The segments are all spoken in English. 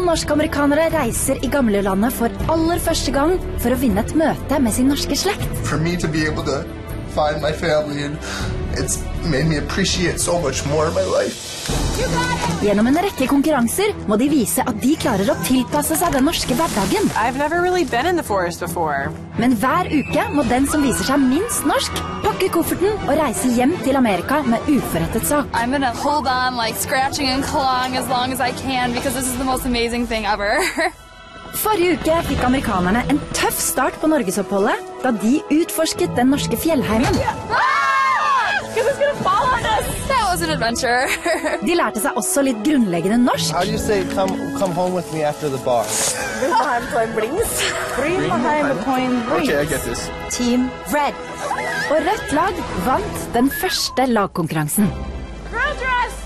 norsk-amerikanere reiser I gamlelandet for aller første gang for å vinne et møte med sin norske slekt. For me to be able to find my family, and it's made me appreciate so much more of my life. Gjennom en rekke konkurranser må de vise at de klarer å tilpasse seg den norske hverdagen. I've never really been in the forest before. Men hver uke må den som viser seg minst norsk pakke kofferten og reise hjem til Amerika med uforrettet sak. I'm gonna hold on, like scratching and clawing as long as I can because this is the most amazing thing ever. Forrige uke fikk amerikanerne en tøff start på Norgesoppholdet da de utforsket den norske fjellheimen. That was an adventure. De lærte seg også litt grunnleggende norsk. How do you say come home with me after the bar? Bring behind the point brings. Okay, I get this. Team Red. Og rødt lag vant den første lagkonkurransen.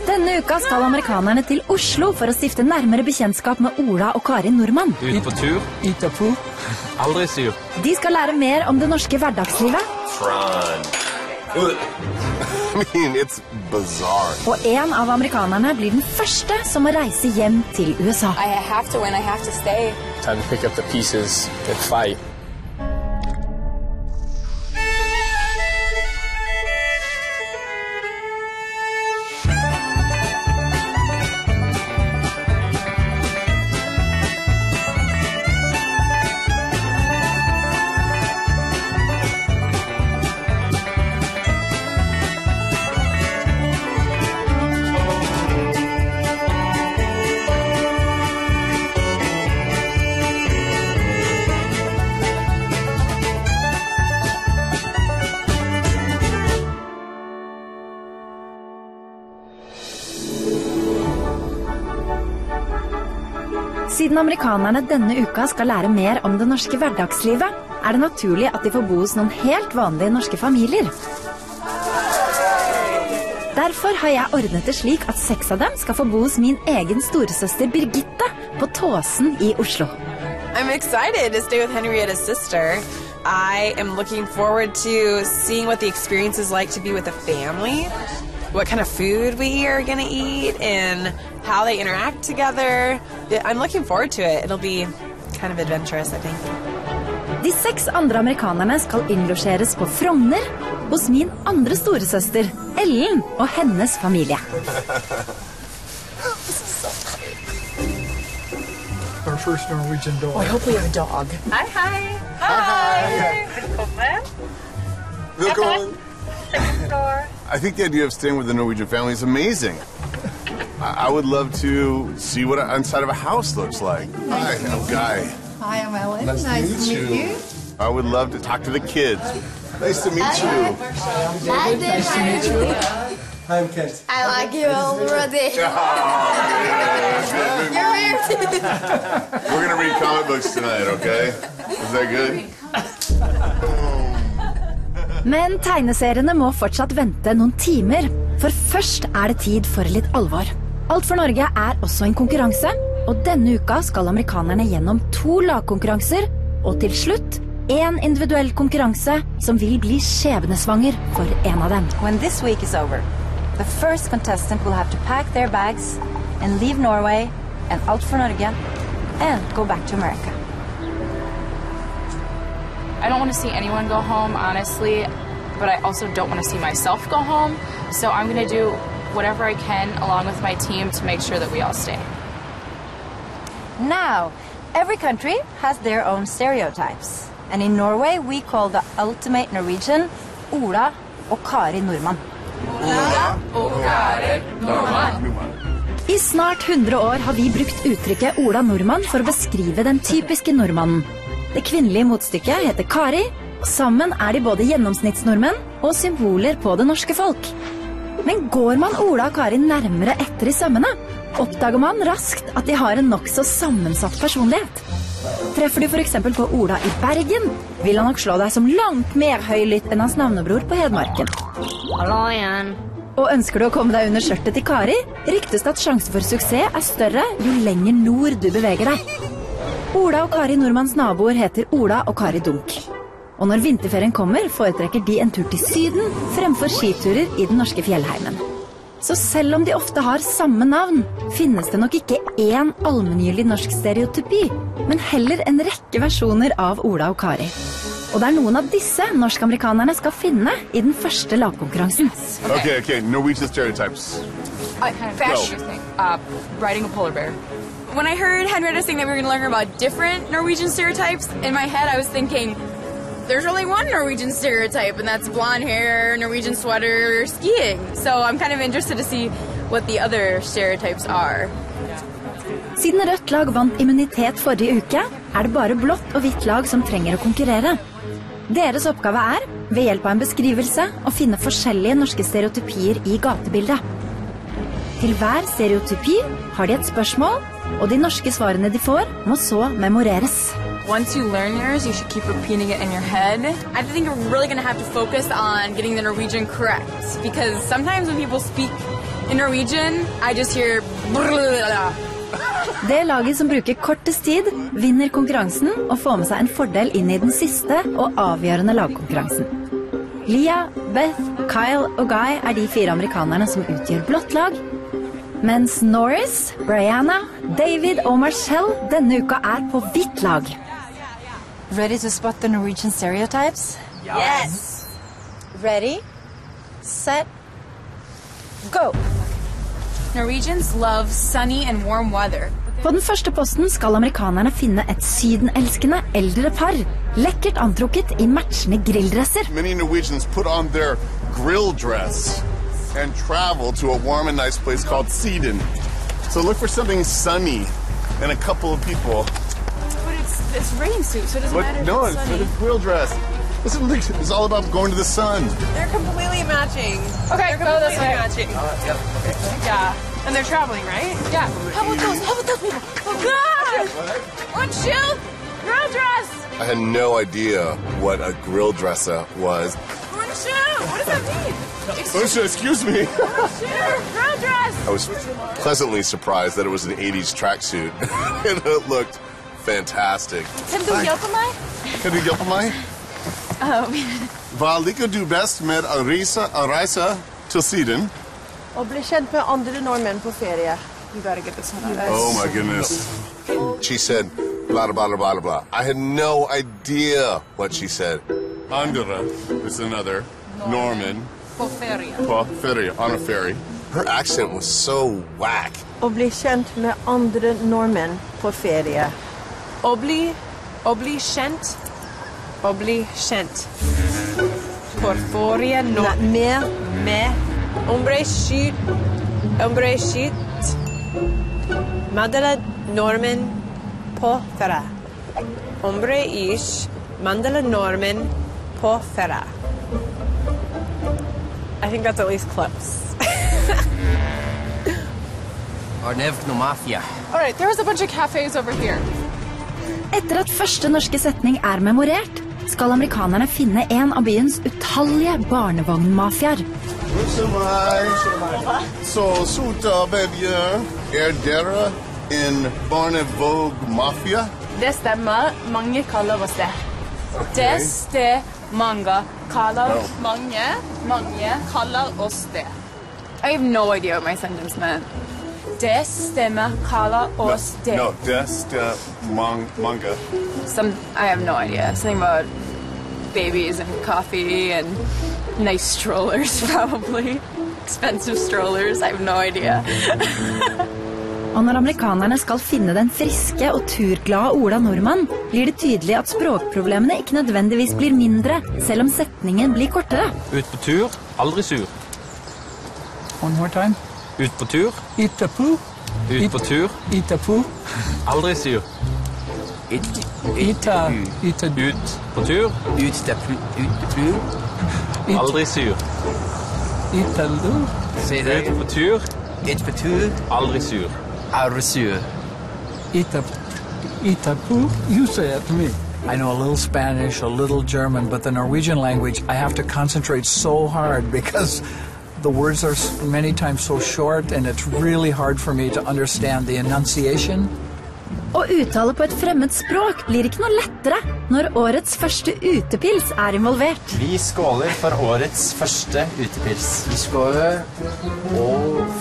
Denne uka skal amerikanerne til Oslo for å stifte nærmere bekjentskap med Ola og Kari Nordmann. Ut på tur. Eat a poo. Aldri sur. De skal lære mer om det norske hverdagslivet. I mean, it's bizarre. Og en av amerikanerne blir den første som må reise hjem til USA. I have to win, I have to stay. Time to pick up the pieces and fight. Siden amerikanerne denne uka skal lære mer om det norske hverdagslivet, det naturlig at de får bo hos noen helt vanlige norske familier. Derfor har jeg ordnet det slik at 6 av dem skal få bo hos min egen storesøster Birgitte på Tåsen I Oslo. I'm excited to stay with Henrietta's sister. I am looking forward to seeing what the experience is like to be with a family, what kind of food we are going to eat, and how they interact together. I'm looking forward to it. It'll be kind of adventurous, I think. De 6 andre amerikanerne skal innlosjeres på Frogner hos min andre storesøster, Ellen, og hennes familie. Our first Norwegian dog. I hope we have a dog. Hei, hei. Hi. Velkommen. Welcome. Second floor. I think the idea of staying with the Norwegian family is amazing. I would love to see what inside of a house looks like. Hi, I'm Guy. Hi, I'm Ellen. Nice to meet you. I would love to talk to the kids. Nice to meet you. Hi, nice to meet you. Hi, I'm Kent. I like you already. You're weird. We're going to read comic books tonight, okay? Is that good? Men tegneseriene må fortsatt vente noen timer, for først det tid for litt alvor. Alt for Norge også en konkurranse, og denne uka skal amerikanerne gjennom 2 lagkonkurranser, og til slutt en individuell konkurranse som vil bli skjebnesvanger for en av dem. When this week is over, the first contestant will have to pack their bags and leave Norway and Alt for Norge and go back to America. I don't want to see anyone go home, honestly, but I also don't want to see myself go home. So I'm going to do whatever I can along with my team to make sure that we all stay. Now, every country has their own stereotypes. And in Norway, we call the ultimate Norwegian Ola og Kari Nordmann. Ola og Kari Nordmann. I snart 100 år har vi brukt uttrykket Ola Nordmann for å beskrive den typiske nordmannen. Det kvinnelige motstykket heter Kari, og sammen de både gjennomsnittsnordmenn og symboler på det norske folk. Men går man Ola og Kari nærmere etter I sømmene, oppdager man raskt at de har en nok så sammensatt personlighet. Treffer du for eksempel på Ola I Bergen, vil han nok slå deg som langt mer høylytt enn hans navnebror på Hedmarken. Hallo igjen. Og ønsker du å komme deg under skjørtet til Kari, ryktes det at sjansen for suksess større jo lenger nord du beveger deg. Ola og Kari Nordmanns naboer heter Ola og Kari Dunk. Og når vinterferien kommer, foretrekker de en tur til syden fremfor skiturer I den norske fjellheimen. Så selv om de ofte har samme navn, finnes det nok ikke én allmenngyldig norsk stereotypi, men heller en rekke versjoner av Ola og Kari. Og det er noen av disse norsk-amerikanerne skal finne I den første lagkonkurransen. Okay, Norwegian stereotypes. Fashion. Riding a polar bear. When I heard Henrietta saying that we were going to learn about different Norwegian stereotypes, in my head I was thinking, there's only one Norwegian stereotype, and that's blonde hair, Norwegian sweater, skiing. So I'm kind of interested to see what the other stereotypes are. Siden rødt lag vant immunitet forrige uke, er det bare blått og hvitt lag som trenger å konkurrere. Deres oppgave er, ved hjelp av en beskrivelse, å finne forskjellige norske stereotypier I gatebildet. Til hver stereotypi har de et spørsmål, og de norske svarene de får må så memoreres. Once you learn yours, you should keep repeating it in your head. I think you're really going to have to focus on getting the Norwegian correct, because sometimes when people speak in Norwegian, I just hear Det laget som bruker kortest tid, vinner konkurransen og får med seg en fordel inn I den siste og avgjørende lagkonkurransen. Leah, Beth, Kyle og Guy er de 4 amerikanerne som utgjør blått lag, mens Norris, Brianna, David og Marcel denne uka er på hvitt lag. Ready to spot the Norwegian stereotypes? Yes! Ready, set, go! Norwegians love sunny and warm weather. På den første posten skal amerikanerne finne et sydenelskende eldre par, lekkert antrukket I matchende grilldresser. Many Norwegians put on their grill dress and travel to a warm and nice place called Syden. So look for something sunny and a couple of people. But it's rain suit, so it doesn't matter No, if it's sunny. it's a grill dress. Listen, it's all about going to the sun. They're completely matching. Okay, go this way. Matching. Yeah. And they're traveling, right? Yeah. How about those people? Oh, God! One shoe! Girl dress! I had no idea what a grill dresser was. One shoe! What does that mean? Excuse me. One shoe! Girl dress! I was pleasantly surprised that it was an 80s tracksuit. And it looked fantastic. Kan du hjälpa mig? Kan du hjälpa mig? Hva liker du best med å reise til Syden? Og bli kjent med andre nordmenn på ferie. You gotta get this one out. Oh my goodness. She said blah, blah, blah, blah, blah. I had no idea what she said. Andre is another. Norman. På ferie. På ferie, on a ferry. Her accent was so whack. Og bli kjent med andre nordmenn på ferie. Og bli kjent. Og bli kjent. Por ferie no. Med. Hombre skyt. Mandela Norman på ferie. Hombre ish. Mandela Norman på ferie. I think that's at least close. All right, there's a bunch of cafes over here. Etter at første norske setning er memorert, skal amerikanerne finne en av byens utallige barnevognmafiaer. Så sota bedje, dere en barnevogmafia? Det stemmer. Mange kaller oss det. Mange kaller oss det. I have no idea what my sentence meant. Det stemmer kaller oss det. No, manga. I have no idea. Something about babies and coffee and nice strollers, probably. Expensive strollers. I have no idea. Og når amerikanerne skal finne den friske og turglade Ola Nordmann, blir det tydelig at språkproblemene ikke nødvendigvis blir mindre, selv om setningen blir kortere. Ut på tur, aldri sur. One more time. Ut på tur. Itapu. Ut på tur. Itapu. Aldri sur. Ita. Ut på tur. Aldri sur. Italu. Ut på tur. Aldri sur. Itapu. You say it to me. I know a little Spanish, a little German, but the Norwegian language, I have to concentrate so hard because the words are many times so short and it's really hard for me to understand the enunciation. Å uttale på et fremmed språk blir ikke noe lettere når årets første utepils er involvert. Vi skåler for årets første utepils. Vi skåler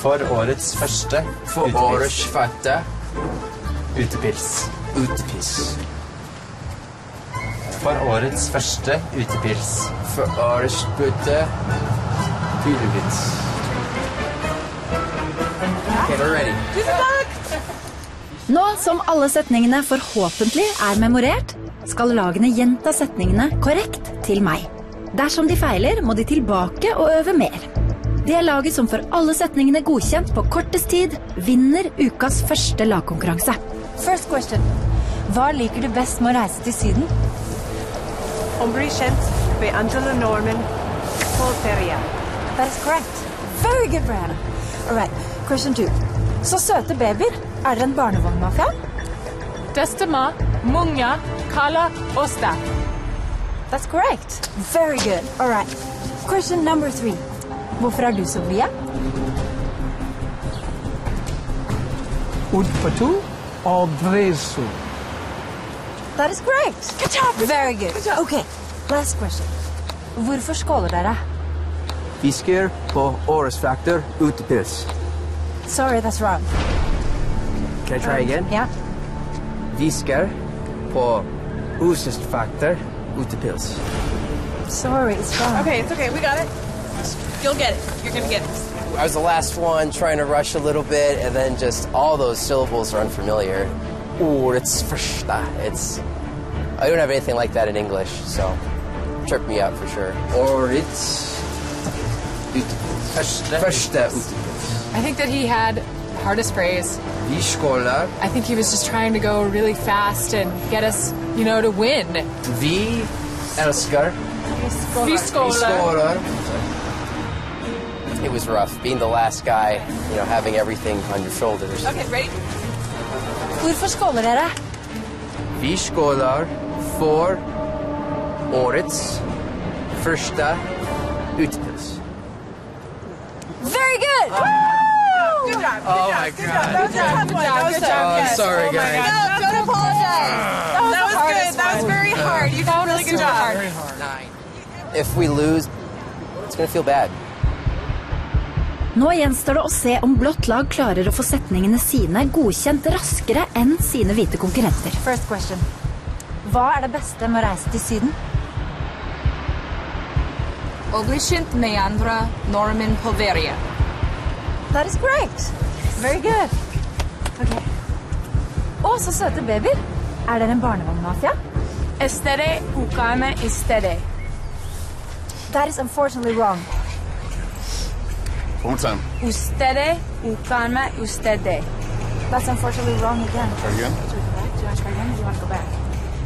for årets første utepils. For årets første utepils. Utepils. For årets første utepils. For årets første utepils. Okay, we're ready. Tusen takk! Nå som alle setningene forhåpentlig er memorert, skal lagene gjenta setningene korrekt til meg. Dersom de feiler, må de tilbake og øve mer. Det laget som får alle setningene godkjent på kortest tid, vinner ukas første lagkonkurranse. First question. Hva liker du best med å reise til Syden? Å bli kjent med andre nordmenn på ferie. That is correct. Very good, Brianna. All right, question 2. Så søte babyer. Er dere en barnevognmafia? Testament, munga, kala og sta. That's correct. Very good. All right. Question number 3. Hvorfor er du så blid? Utpatu adresu. That is correct. Good job. Very good. Good job. Okay, last question. Hvorfor skåler dere? Vi skjer på årets faktor utepils. Sorry, that's wrong. Can I try again? Yeah. Vi skjer på årets faktor utepils. Sorry, it's wrong. Okay, it's okay. We got it. You'll get it. You're gonna get it. I was the last one trying to rush a little bit, and then just all those syllables are unfamiliar. Årets första. I don't have anything like that in English, so tripped me up for sure. Årets första utepils. I think that he had the hardest phrase. Vi skålar. I think he was just trying to go really fast and get us, to win. Vi älskar. Vi skålar. It was rough, being the last guy, having everything on your shoulders. Okay, ready? Hvorfor skåler dere? Vi skålar för årets första utepils. Very good! Good job. Oh my God. Good job. Oh, sorry, guys. No, don't apologize. That was good. That was very hard. You did a really good job. Very hard. 9. If we lose, it's going to feel bad. Nå gjenstår det å se om blått lag klarer å få setningene sine godkjent raskere enn sine hvite konkurrenter. First question. Hva er det beste med å reise til Syden? Å bli kjent med andre nordmenn på ferie. That is correct. Very good. Okay. Å, så søte babyer. Er dere en barnevognmafia? Estere ukame istere. That is unfortunately wrong. One more time. Ustere ukame ustede. That's unfortunately wrong again. Try again. Do you want to try again or do you want to go back?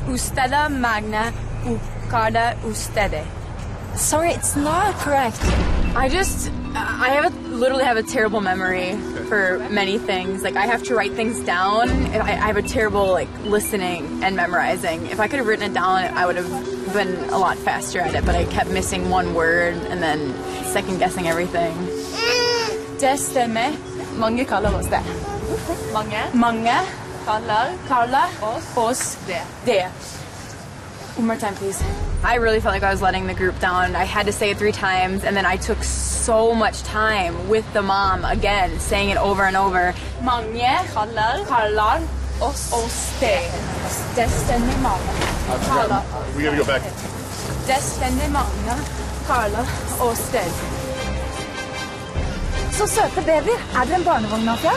Usteda magna ukada ustede. Sorry, it's not correct. I literally have a terrible memory for many things. Like, I have to write things down. I have a terrible, listening and memorizing. If I could have written it down, I would have been a lot faster at it, but I kept missing one word and then second-guessing everything. Det stemmer. Mange kaller oss det. Mange kaller oss det. One more time, please. I really felt like I was letting the group down. I had to say it 3 times, and then I took so much time with the mom again, saying it over and over. Mange kaller oss det. Det stemmer mange. We gotta go back. Det stemmer mange kaller oss det. Så søte babyer. Er dere en barnevognmafia?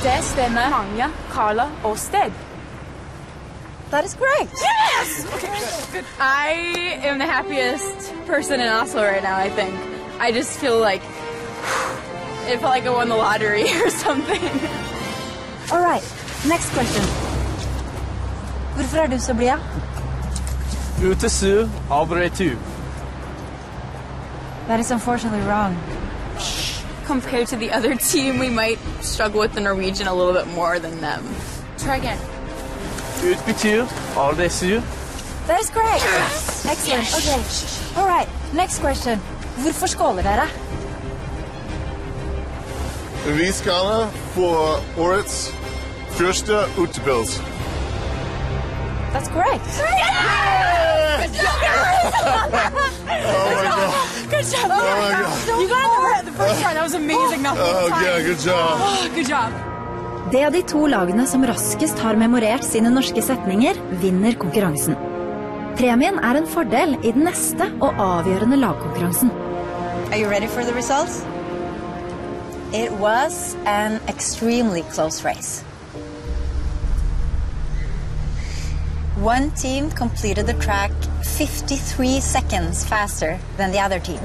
Det stemmer mange kaller oss det. That is correct. Yes! Okay, good. I am the happiest person in Oslo right now, I think. I just feel like it felt like I won the lottery or something. All right, next question. Hvorfor er du så blid? Utesu adresu. That is unfortunately wrong. Compared to the other team, we might struggle with the Norwegian a little bit more than them. Try again. Utbetyr adresu. That is correct. Yes. Excellent. Yes. Okay. All right, next question. Hvorfor skåler dere? Vi skålar för årets första utepils. That's correct. Yeah! Good job! Good job! Oh my God. You got it the first try. That was amazing. Oh, yeah, good job. Oh, good job. Det av de to lagene som raskest har memorert sine norske setninger, vinner konkurransen. Premien er en fordel i den neste og avgjørende lagkonkurransen. Are you ready for the results? It was an extremely close race. One team completed the track 53 seconds faster than the other team.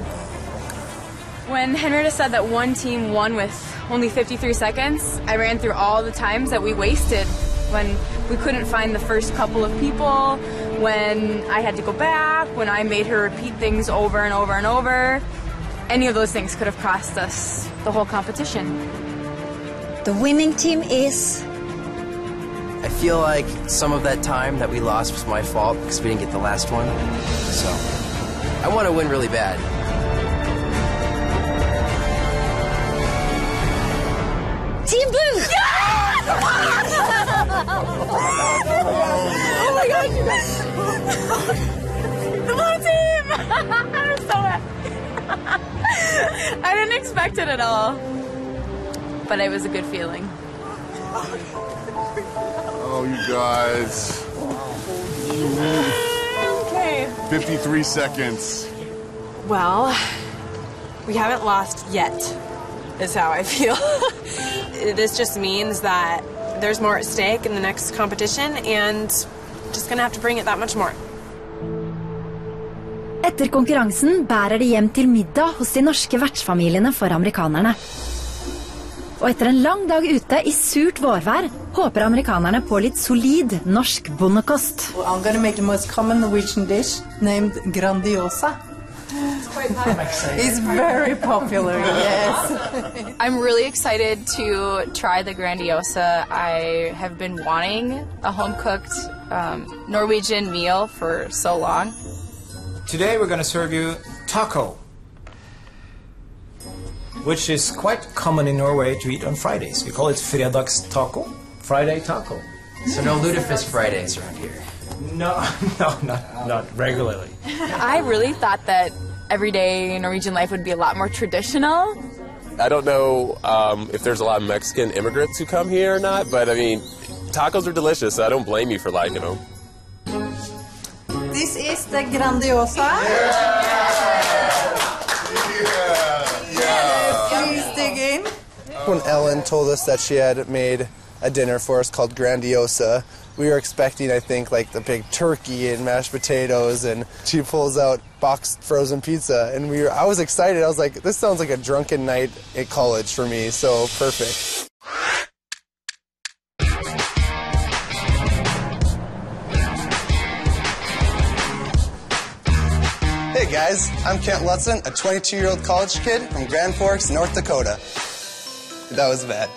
When Henrietta said that one team won with only 53 seconds, I ran through all the times that we wasted when we couldn't find the first couple of people, when I had to go back, when I made her repeat things over and over and over. Any of those things could have cost us the whole competition. The winning team is... I feel like some of that time that we lost was my fault because we didn't get the last one. So I want to win really bad. Team Blue! Yes! Oh my gosh, you guys! The blue team! I'm so happy. I didn't expect it at all, but it was a good feeling. Oh, you guys. Okay. 53 seconds. Well, we haven't lost yet, is how I feel. This just means that there's more at stake in the next competition, and just gonna have to bring it that much more. Etter konkurransen bærer de hjem til middag hos de norske vertsfamiliene for amerikanerne. Og etter en lang dag ute i surt vårvær, håper amerikanerne på litt solid norsk bondekost. I'm going to make the most common Norwegian dish named Grandiosa. It's very popular, yes. I'm really excited to try the Grandiosa. I have been wanting a home-cooked Norwegian meal for so long. Today we're going to serve you taco, which is quite common in Norway to eat on Fridays. We call it fredagstaco, Friday taco. So no lutefisk Fridays around here? No, not regularly. I really thought that everyday Norwegian life would be a lot more traditional. I don't know if there's a lot of Mexican immigrants who come here or not, but I mean, tacos are delicious, so I don't blame you for liking them. This is the Grandiosa. Please dig in. When Ellen told us that she had made a dinner for us called Grandiosa, we were expecting, I think, like the big turkey and mashed potatoes, and she pulls out boxed frozen pizza, and I was excited. I was like, this sounds like a drunken night at college for me, so perfect. Hey guys, I'm Kent Lutzen, a 22-year-old college kid from Grand Forks, North Dakota. That was bad.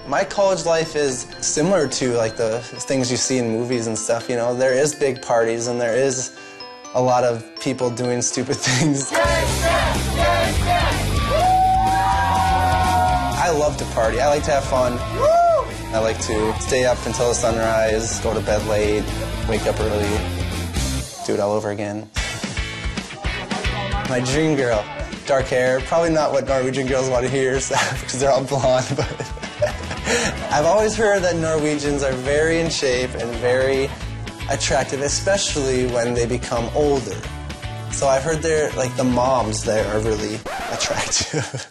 My college life is similar to like the things you see in movies and stuff, you know. There is big parties and there is a lot of people doing stupid things. I love to party. I like to have fun. I like to stay up until the sunrise, go to bed late, wake up early, do it all over again. My dream girl, dark hair, probably not what Norwegian girls want to hear because they're all blonde, but I've always heard that Norwegians are very in shape and very attractive, especially when they become older. So I've heard the moms there are really attractive.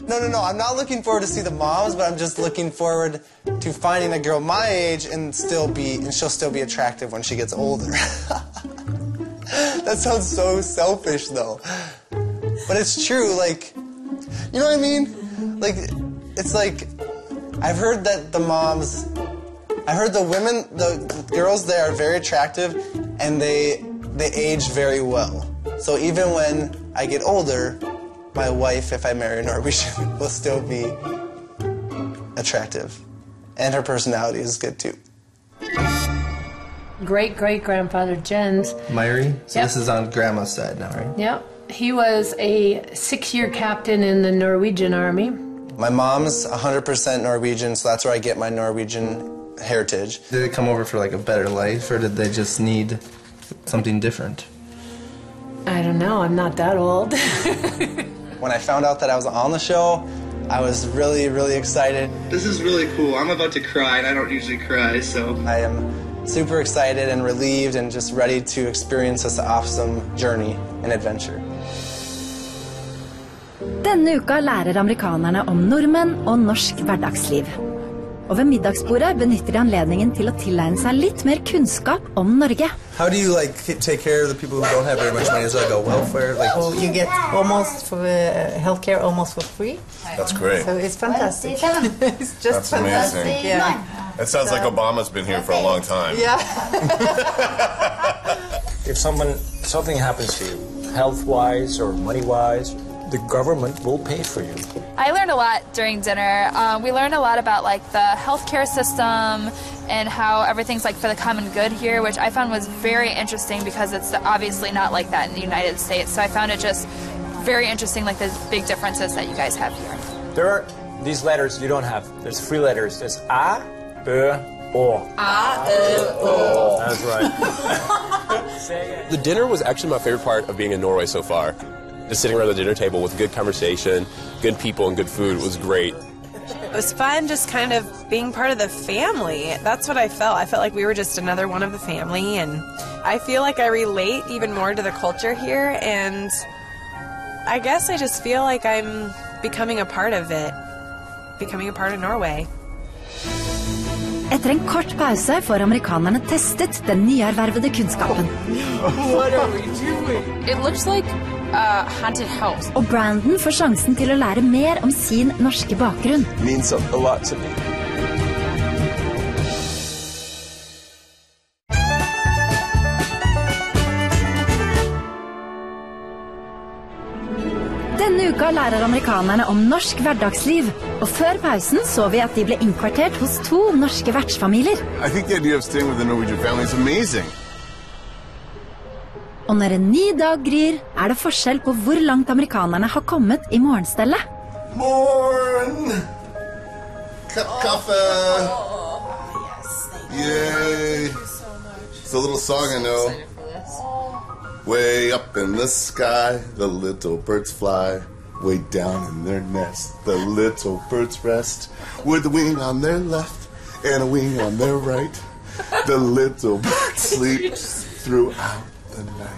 No, I'm not looking forward to see the moms, but I'm just looking forward to finding a girl my age and she'll still be attractive when she gets older. That sounds so selfish, though. But it's true, like, you know what I mean? Like, it's like, I've heard that the girls there are very attractive, and they age very well. So even when I get older, my wife, if I marry a Norwegian, will still be attractive. And her personality is good, too. Great-great-grandfather Jens. Myri? So Yep. This is on Grandma's side now, right? Yep. He was a 6-year captain in the Norwegian Army. My mom's 100% Norwegian, so that's where I get my Norwegian heritage. Did they come over for like a better life, or did they just need something different? I don't know. I'm not that old. When I found out that I was on the show, I was really, really excited. This is really cool. I'm about to cry, and I don't usually cry, so... I am super excited and relieved and just ready to experience this awesome journey and adventure. Denne uka lærer amerikanerne om nordmenn og norsk hverdagsliv. Og ved middagsbordet benytter de anledningen til å tilegne seg litt mer kunnskap om Norge. How do you take care of the people who don't have very much money? Is it like a welfare? Well, you get almost for healthcare almost for free. That's great. So it's fantastic. It's just That's amazing. fantastic. Yeah. That sounds like Obama's been here for a long time. Yeah. If something happens to you, health-wise or money-wise, the government will pay for you. I learned a lot during dinner. We learned a lot about like the healthcare system and how everything's like for the common good here, which I found was very interesting because it's obviously not like that in the United States. So I found it just very interesting, like the big differences that you guys have here. There are these letters you don't have. There's 3 letters. There's A, Ö, O. A, Ö, O. That's right. The dinner was actually my favorite part of being in Norway so far. Just sitting around the dinner table with good conversation, good people, and good food was great. It was fun just kind of being part of the family. That's what I felt. I felt like we were just another one of the family, and I feel like I relate even more to the culture here, and I guess I just feel like I'm becoming a part of it, becoming a part of Norway. Etter en kort pause får amerikanerne testet den nyervervede kunnskapen. What are we doing? It looks like a haunted house. Og Brandon får sjansen til å lære mer om sin norske bakgrunn. It means a lot to me. Denne uka lærer amerikanerne om norsk hverdagsliv, og før pausen så vi at de ble innkvartert hos 2 norske vertsfamilier. I think the idea of staying with a Norwegian family is amazing. Og når en ny dag gryr, er det forskjell på hvor langt amerikanerne har kommet i morgenstellet. Morn! Kaffe! Yay! It's a little song I know. Way up in the sky, the little birds fly. Way down in their nest, the little birds rest. With a wing on their left and a wing on their right. The little birds sleep throughout the night.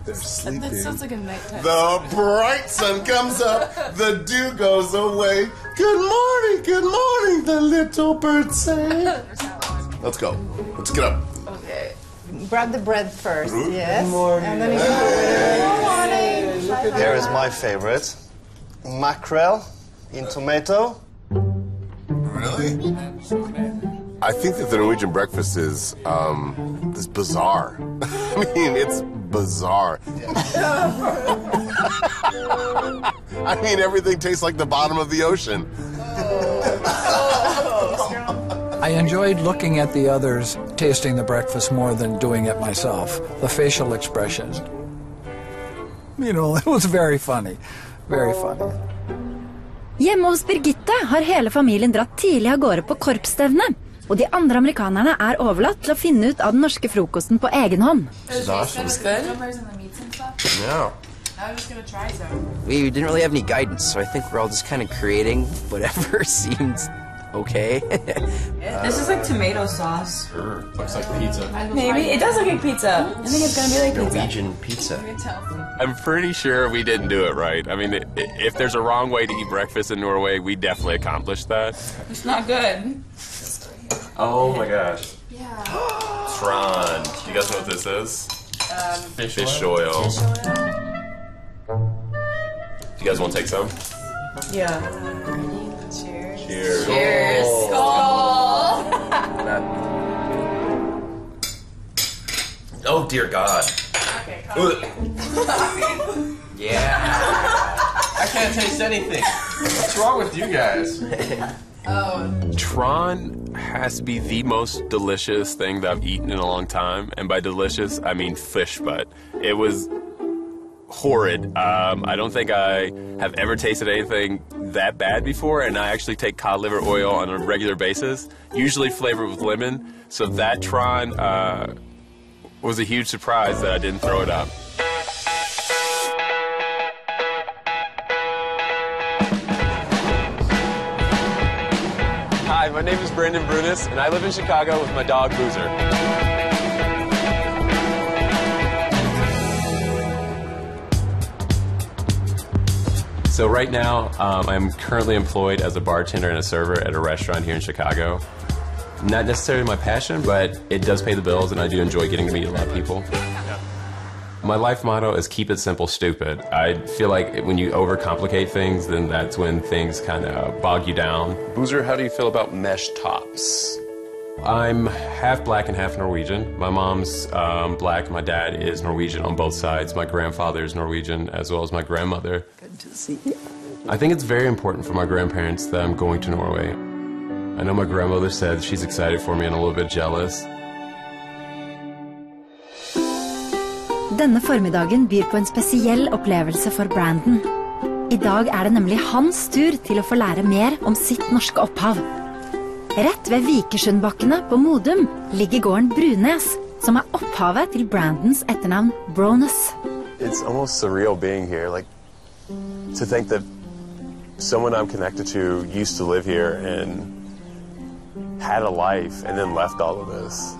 They're sleeping. That sounds like a nighttime. The bright sun comes up, the dew goes away. Good morning, the little birds say. Let's go. Let's get up. Okay. Grab the bread first, yes. Good morning. And then you can good morning. Here is my favorite. Mackerel in tomato. Really? I think that the Norwegian breakfast is bizarre. I mean, it's bizarre. I mean, everything tastes like the bottom of the ocean. I enjoyed looking at the others tasting the breakfast more than doing it myself. The facial expression. You know, it was very funny. Very funny. Hjemme hos Birgitte har hele familien dratt tidlig av gårde på korpsstevne. Og de andre amerikanerne er overlatt til å finne ut av den norske frokosten på egen hånd. Yeah. I was gonna try some. We didn't really have any guidance, so I think we're all just kind of creating whatever seemed okay. This is like tomato sauce. Sure. Looks like pizza. Maybe. It does look like pizza. I think it's gonna be like Norwegian pizza. I'm pretty sure we didn't do it right. I mean, if there's a wrong way to eat breakfast in Norway, we definitely accomplished that. It's not good. Oh my gosh. Yeah. Tron. You guys know what this is? Fish oil. Do you guys want to take some? Yeah. Cheers. Cheers. Skål. Oh dear God. Okay, coffee. Yeah. I can't taste anything. What's wrong with you guys? Tron has to be the most delicious thing that I've eaten in a long time, and by delicious I mean fish butt. It was horrid. I don't think I have ever tasted anything that bad before, and I actually take cod liver oil on a regular basis, usually flavored with lemon. So that Tron was a huge surprise that I didn't throw it up. Hi, my name is Brandon Brunis, and I live in Chicago with my dog, Boozer. So right now, I'm currently employed as a bartender and a server at a restaurant here in Chicago. Not necessarily my passion, but it does pay the bills, and I do enjoy getting to meet a lot of people. My life motto is keep it simple, stupid. I feel like when you overcomplicate things, then that's when things kind of bog you down. Boozer, how do you feel about mesh tops? I'm half black and half Norwegian. My mom's black, my dad is Norwegian on both sides. My grandfather is Norwegian, as well as my grandmother. Good to see you. I think it's very important for my grandparents that I'm going to Norway. I know my grandmother said she's excited for me and a little bit jealous. Denne formiddagen byr på en spesiell opplevelse for Brandon. I dag det nemlig hans tur til å få lære mer om sitt norske opphav. Rett ved Vikersundbakkene på Modum ligger gården Brunes, som opphavet til Brandons etternavn Brones. It's almost surreal being here, like to think that someone I'm connected to used to live here and had a life and then left all of this.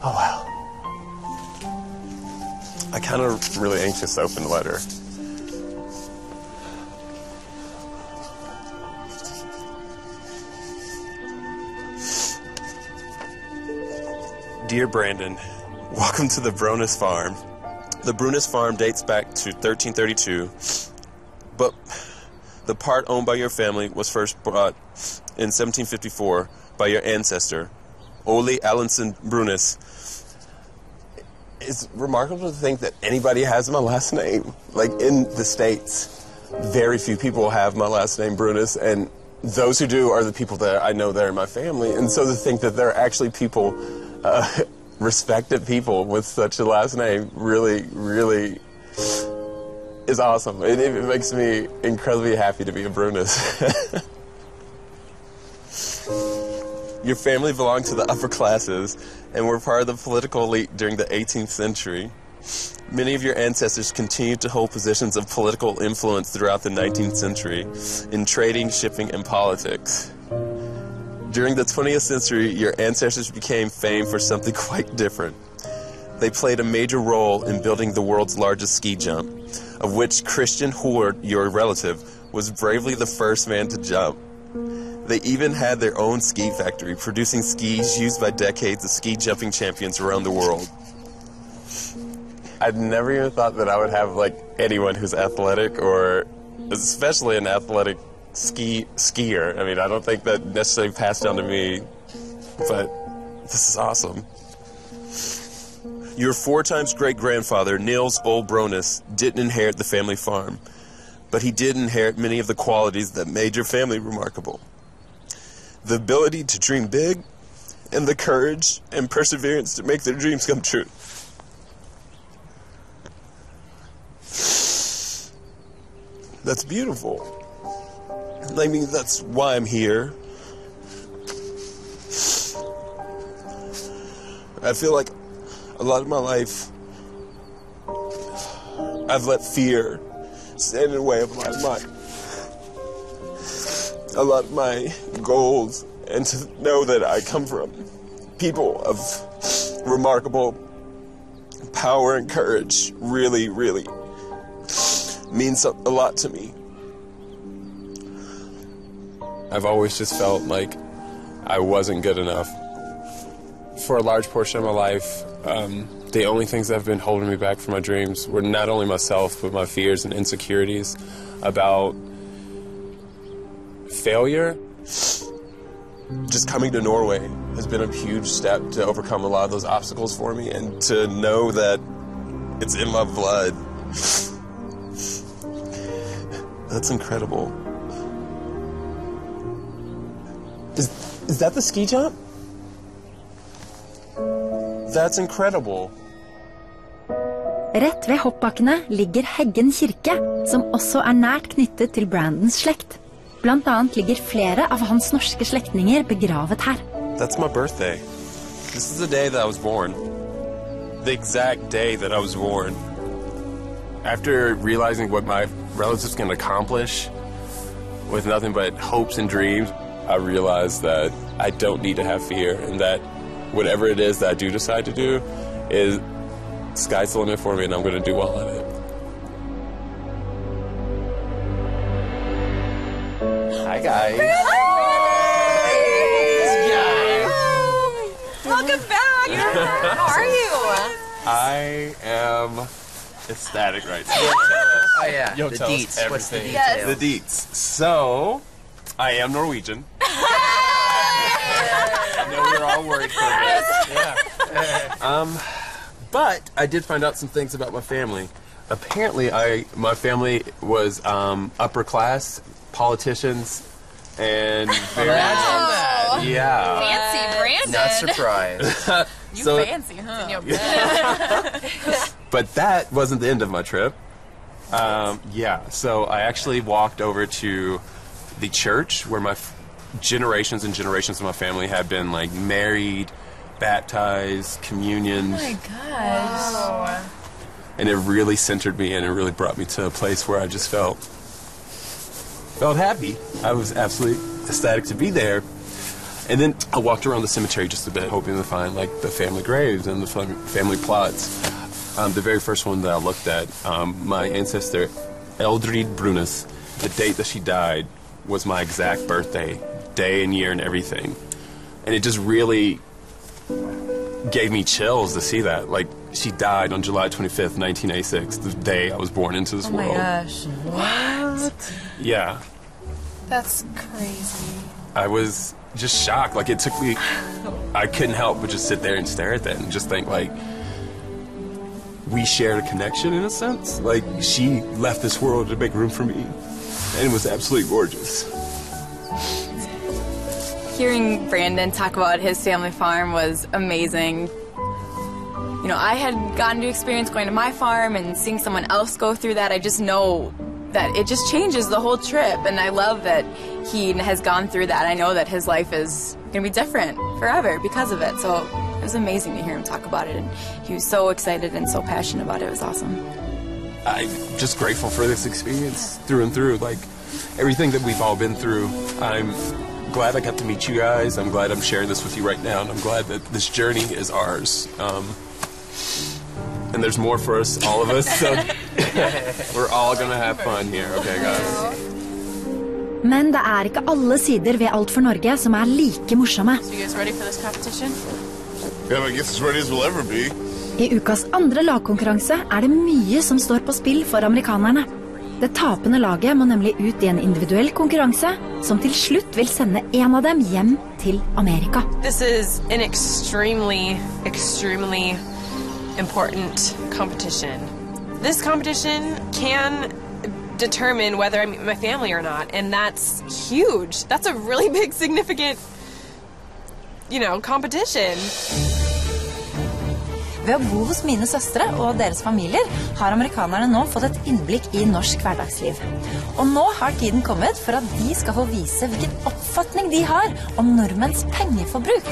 Oh wow. I'm kind of really anxious to open the letter. Dear Brandon, welcome to the Brones farm. The Brunes farm dates back to 1332, but the part owned by your family was first bought in 1754 by your ancestor, Ole Allenson Brunes. It's remarkable to think that anybody has my last name. Like in the States, very few people have my last name Brunes, and those who do are the people that I know that are in my family. And so to think that there are actually people, respected people with such a last name really, really is awesome. It makes me incredibly happy to be a Brunes. Your family belonged to the upper classes and were part of the political elite during the 18th century. Many of your ancestors continued to hold positions of political influence throughout the 19th century in trading, shipping, and politics. During the 20th century, your ancestors became famed for something quite different. They played a major role in building the world's largest ski jump, of which Christian Hoard, your relative, was bravely the first man to jump. They even had their own ski factory, producing skis used by decades of ski jumping champions around the world. I'd never even thought that I would have like anyone who's athletic, or especially an athletic skier. I mean, I don't think that necessarily passed down to me, but this is awesome. Your 4 times great-grandfather, Niels Ole Brones, didn't inherit the family farm, but he did inherit many of the qualities that made your family remarkable. The ability to dream big, and the courage and perseverance to make their dreams come true. That's beautiful. I mean, that's why I'm here. I feel like a lot of my life, I've let fear stand in the way of a lot of my goals, and to know that I come from people of remarkable power and courage really, really means a lot to me. I've always just felt like I wasn't good enough. For a large portion of my life, the only things that have been holding me back from my dreams were not only myself, but my fears and insecurities about failure. Just coming to Norway has been a huge step to overcome a lot of those obstacles for me, and to know that it's in my blood. That's incredible. Is that the ski jump? That's incredible. Rett ved hoppbakkene ligger Heggen kirke, som også nært knyttet til Brandons slekt. Blant annet ligger flere av hans norske slektninger begravet her. That's my birthday. This is the day that I was born. The exact day that I was born. After realizing what my relatives can accomplish with nothing but hopes and dreams, I realized that I don't need to have fear, and that whatever it is that I do decide to do is sky's the limit for me, and I'm going to do well at it. Hi guys. Welcome back. How are you? I am ecstatic right now. Oh yeah, You'll the tell us deets. What's the everything. details? The deets. So, I am Norwegian. I know we were all worried for this. Yeah. But I did find out some things about my family. Apparently, my family was upper class politicians and very yeah. Fancy, Brandon. Not surprised. You So- fancy, huh? But that wasn't the end of my trip. Yeah, so I actually walked over to the church where my generations and generations of my family have been like married, baptized, communions. Oh my gosh. Wow. And it really centered me and it really brought me to a place where I just felt happy. I was absolutely ecstatic to be there. And then I walked around the cemetery just a bit, hoping to find like the family graves and the family plots. The very first one that I looked at, my ancestor, Eldrid Brunes, the date that she died was my exact birthday, day and year and everything. And it just really gave me chills to see that. Like, she died on July 25th, 1986, the day I was born into this world. Oh my gosh. What? Yeah. That's crazy. I was just shocked. Like, it took me, I couldn't help but just sit there and stare at that and just think, like, we shared a connection in a sense. Like, she left this world to make room for me. And it was absolutely gorgeous. Hearing Brandon talk about his family farm was amazing. You know, I had gotten to experience going to my farm and seeing someone else go through that. I just know that it just changes the whole trip, and I love that he has gone through that. I know that his life is going to be different forever because of it. So it was amazing to hear him talk about it, and he was so excited and so passionate about it. It was awesome. I'm just grateful for this experience through and through. Like, everything that we've all been through, I'm glad I got to meet you guys. I'm glad I'm sharing this with you right now, and I'm glad that this journey is ours. And there's more for us, all of us, so we're all gonna have fun here, okay guys? Men det ikke alle sider ved Alt for Norge som like morsomme. So you guys ready for this competition? Yeah, I guess as ready as we'll ever be. I ukas andre lagkonkurranse det mye som står på spill for amerikanerne. Det tapende laget må nemlig ut I en individuell konkurranse, som til slutt vil sende en av dem hjem til Amerika. This is an extremely important competition. This competition can determine whether I meet my family or not, and that's huge. That's a really big, significant, competition. Ved å bo hos mine søstre og deres familier har amerikanerne nå fått et innblikk I norsk hverdagsliv. Og nå har tiden kommet for at de skal få vise hvilken oppfatning de har om nordmenns pengeforbruk.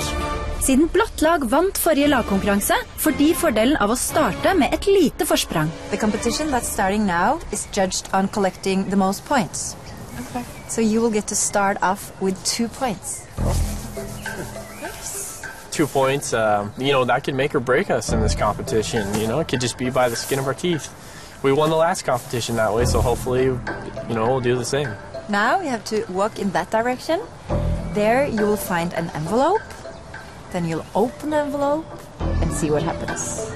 Siden blått lag vant forrige lagkonkurranse, får de fordelen av å starte med et lite forsprang. The competition that's starting now is judged on collecting the most points. Okay. So you will get to start off with 2 points. 2 points, that could make or break us in this competition. It could just be by the skin of our teeth. We won the last competition that way, so hopefully, we'll do the same. Now you have to walk in that direction. There you will find an envelope. Then you'll open the envelope and see what happens.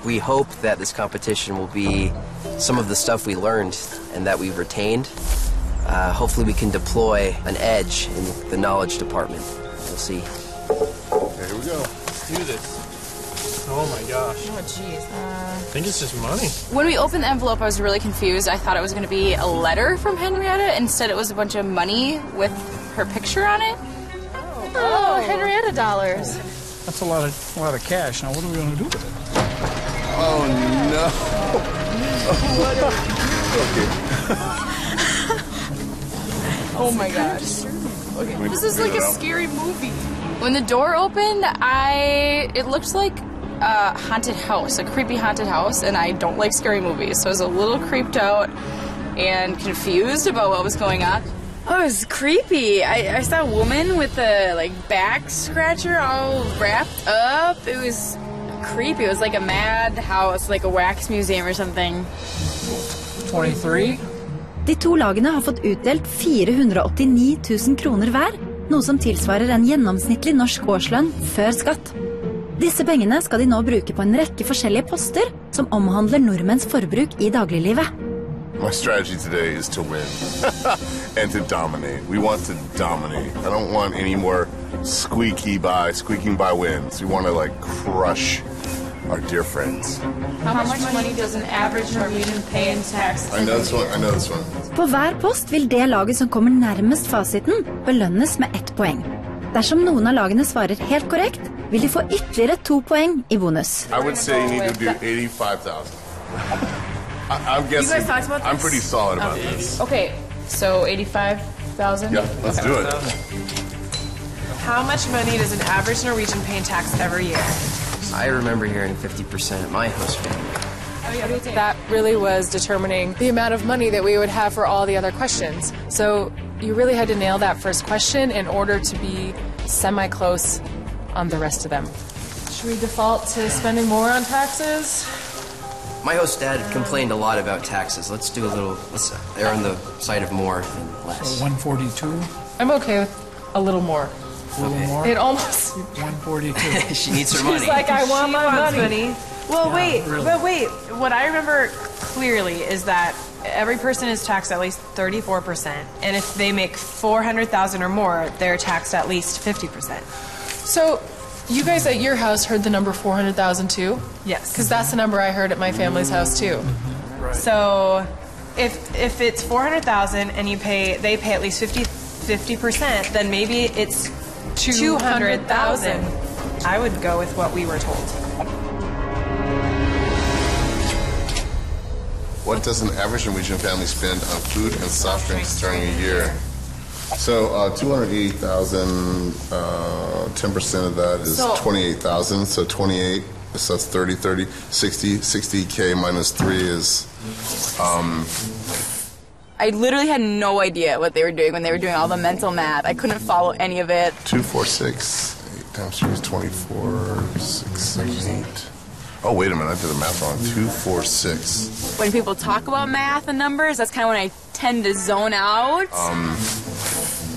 We hope that this competition will be some of the stuff we learned and that we've retained. Hopefully we can deploy an edge in the knowledge department. We'll see. Here we go. Let's do this. Oh my gosh. Oh, jeez. I think it's just money. When we opened the envelope, I was really confused. I thought it was going to be a letter from Henrietta. Instead, it was a bunch of money with her picture on it. Oh, Henrietta dollars. That's a lot of cash. Now, what are we going to do with it? Oh no. Okay. Oh my gosh. Okay. This is like a scary movie. When the door opened, it looked like a haunted house, a creepy haunted house, and I don't like scary movies, so I was a little creeped out and confused about what was going on. Oh, it was creepy. I saw a woman with a back scratcher all wrapped up. It was creepy. It was like a mad house, like a wax museum or something. 23. De to lagene har fått utdelt 489 000 kroner hver, noe som tilsvarer en gjennomsnittlig norsk årslønn før skatt. Disse pengene skal de nå bruke på en rekke forskjellige poster som omhandler nordmenns forbruk i dagliglivet. My strategy today is to win and to dominate. We want to dominate. I don't want any more squeaking by wins. We want to crush our dear friends. How much money does an average Norwegian pay in tax? I know this one. På hver post vil det laget som kommer nærmest fasiten belønnes med 1 poeng. Dersom noen av lagene svarer helt korrekt, vil de få ytterligere 2 poeng i bonus. I would say you need to do 85,000. I'm guessing. You guys talked about this? I'm pretty solid about this. Okay, so 85,000? Yeah, let's do it. How much money does an average Norwegian pay in tax every year? I remember hearing 50% at my host family. That really was determining the amount of money that we would have for all the other questions. So you really had to nail that first question in order to be semi-close on the rest of them. Should we default to spending more on taxes? My host dad complained a lot about taxes. Let's err on the side of more than less. 142. I'm okay with a little more. A little more? It almost... 142. She needs her money. She's like, I want my money. Well, Yeah, wait, really. but wait. What I remember clearly is that every person is taxed at least 34%, and if they make 400,000 or more, they're taxed at least 50%. So, you guys at your house heard the number 400,000 too? Yes. Because that's the number I heard at my family's house too. Right. So, if it's 400,000 and they pay at least 50%, then maybe it's 200,000. I would go with what we were told. What does an average Norwegian family spend on food and soft drinks during a year? So 280,000, 10% of that is 28,000, so 28, so that's 30, 60K minus 3 is... I literally had no idea what they were doing when they were doing all the mental math. I couldn't follow any of it. 246, 8 times 3 is 24, 6, 7, 8. Oh, wait a minute, I did the math wrong. 246. When people talk about math and numbers, that's kind of when I tend to zone out.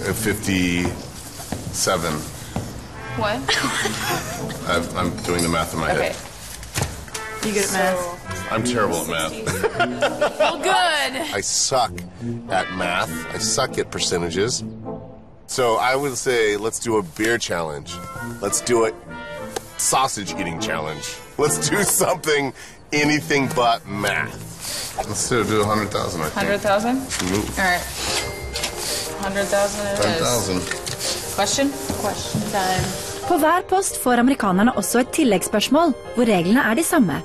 57. What? I'm doing the math in my head. You good at math? I'm terrible at math. Well, good. I suck at math. I suck at percentages. So I would say, let's do a beer challenge. Let's do a sausage eating challenge. Let's do something, anything but math. Let's do 100,000, I think. 100,000? Move. All right. 100,000 it is. 10,000. Question? Question time. På hver post får amerikanerne også et tilleggsspørsmål, hvor reglene er de samme.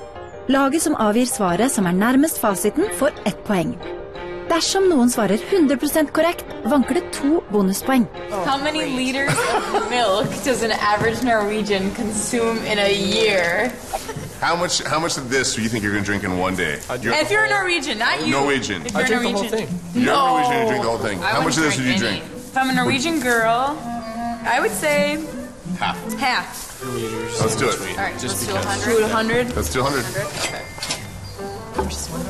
Laget som avgir svaret som er nærmest fasiten, får 1 poeng. Dersom noen svarer 100% korrekt, vanker det 2 bonuspoeng. How many liters of milk does an average Norwegian consume in a year? How much of this do you think you're going to drink in one day? If you're a Norwegian, not you. Norwegian. If you're You're Norwegian, you drink the whole thing. How much of this would you drink? If I'm a Norwegian girl, I would say half. Let's do it. All right, let's do 100. Let's do 100.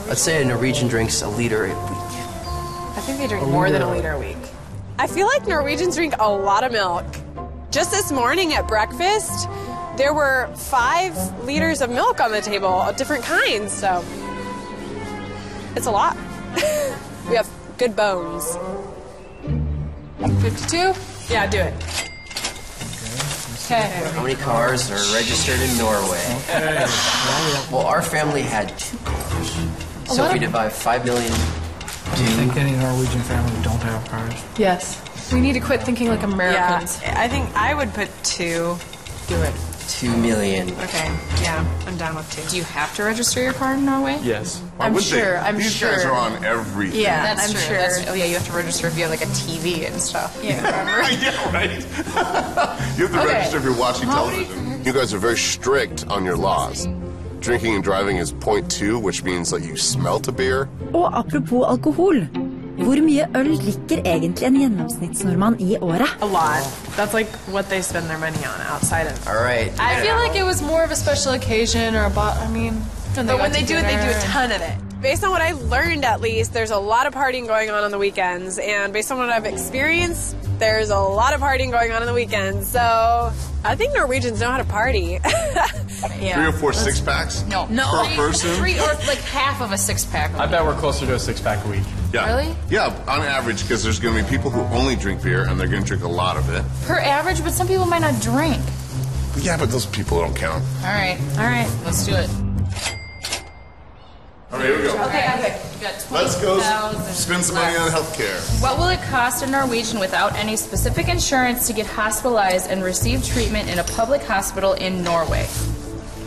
Let's say a Norwegian drinks a liter a week. I think they drink more than a liter a week. I feel like Norwegians drink a lot of milk. Just this morning at breakfast, there were 5 liters of milk on the table of different kinds, so it's a lot. We have good bones. 52? Yeah, do it. Okay. How many cars are registered in Norway? Well, our family had 2 cars. So if we divide 5 million... Do you think any Norwegian family don't have cars? Yes. We need to quit thinking like Americans. Yeah, I think I would put 2. Do it. 2 million. Okay, yeah, I'm down with 2. Do you have to register your car in Norway? Yes. I'm sure. These guys are on everything. Yeah, That's I'm true. sure. Oh yeah, you have to register if you have like a TV and stuff. Yeah, Yeah, right. You have to register if you're watching television. You guys are very strict on your laws. Drinking and driving is 0.2, which means that you smelt a beer. Og apropos alkohol. Hvor mye øl drikker egentlig en gjennomsnittsnordmann I året? A lot. That's like what they spend their money on outside of. All right. I feel like it was more of a special occasion or But when they do it, they do a ton of it. Based on what I learned, at least, there's a lot of partying going on the weekends. And based on what I've experienced, there's a lot of partying going on the weekends. So I think Norwegians know how to party. Yeah. 3 or 4 6-packs? No. Per person? 3 or like half of a 6-pack. I bet we're closer to a 6-pack a week. Yeah. Really? Yeah, on average, because there's going to be people who only drink beer, and they're going to drink a lot of it. Per average, but some people might not drink. Yeah, but those people don't count. All right, let's do it. All right, here we go. Okay. Let's go spend some money on healthcare. What will it cost a Norwegian without any specific insurance to get hospitalized and receive treatment in a public hospital in Norway?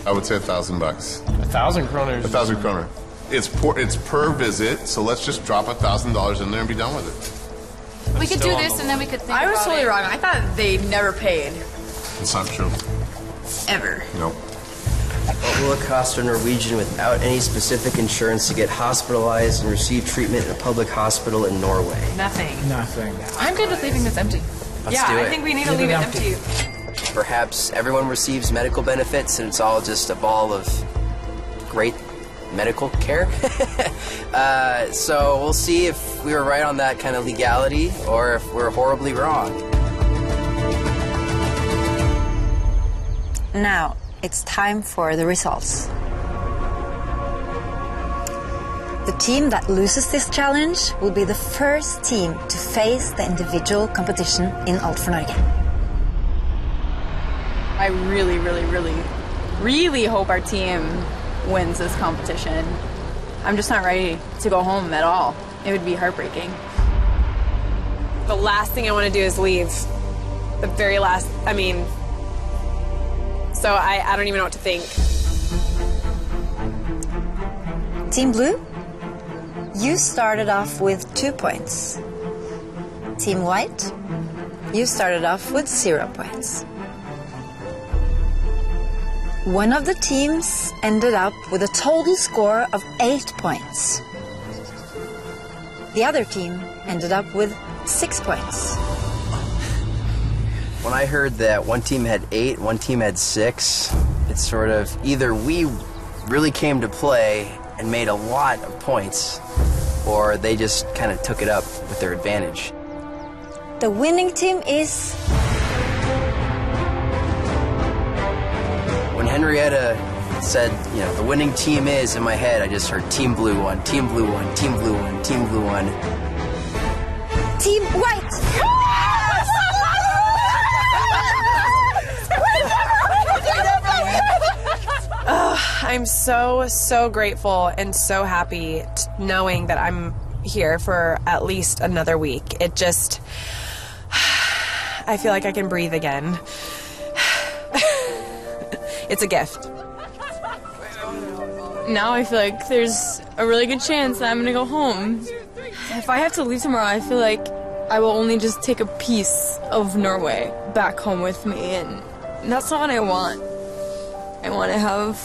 I would say $1,000. 1,000 kroners. 1,000 kroner. It's per visit, so let's just drop $1,000 in there and be done with it. We could do this and then we could think I was about totally it. wrong. I thought they never paid. It's not true. Ever. No. What will it cost a Norwegian without any specific insurance to get hospitalized and receive treatment in a public hospital in Norway? Nothing. I'm good with leaving this empty. Let's do it. I think we need to leave it empty. Perhaps everyone receives medical benefits and it's all just a ball of great medical care. So we'll see if we were right on that kind of legality or if we're horribly wrong. Now, it's time for the results. The team that loses this challenge will be the first team to face the individual competition in Alt for Norge. I really hope our team wins this competition. I'm just not ready to go home at all. It would be heartbreaking. The last thing I want to do is leave. The very last, so I don't even know what to think. Team Blue, you started off with 2 points. Team White, you started off with 0 points. One of the teams ended up with a total score of 8 points. The other team ended up with 6 points. When I heard that one team had 8, one team had 6, it's sort of either we really came to play and made a lot of points, or they just kind of took it up with their advantage. The winning team is... When Henrietta said, the winning team is, in my head, I just heard Team Blue won, Team Blue won, Team Blue won, Team Blue won. Team White! I'm so grateful and so happy knowing that I'm here for at least another week. It just, I feel like I can breathe again. It's a gift. Now I feel like there's a really good chance that I'm gonna go home. If I have to leave tomorrow, I feel like I will only just take a piece of Norway back home with me, and that's not what I want. I want to have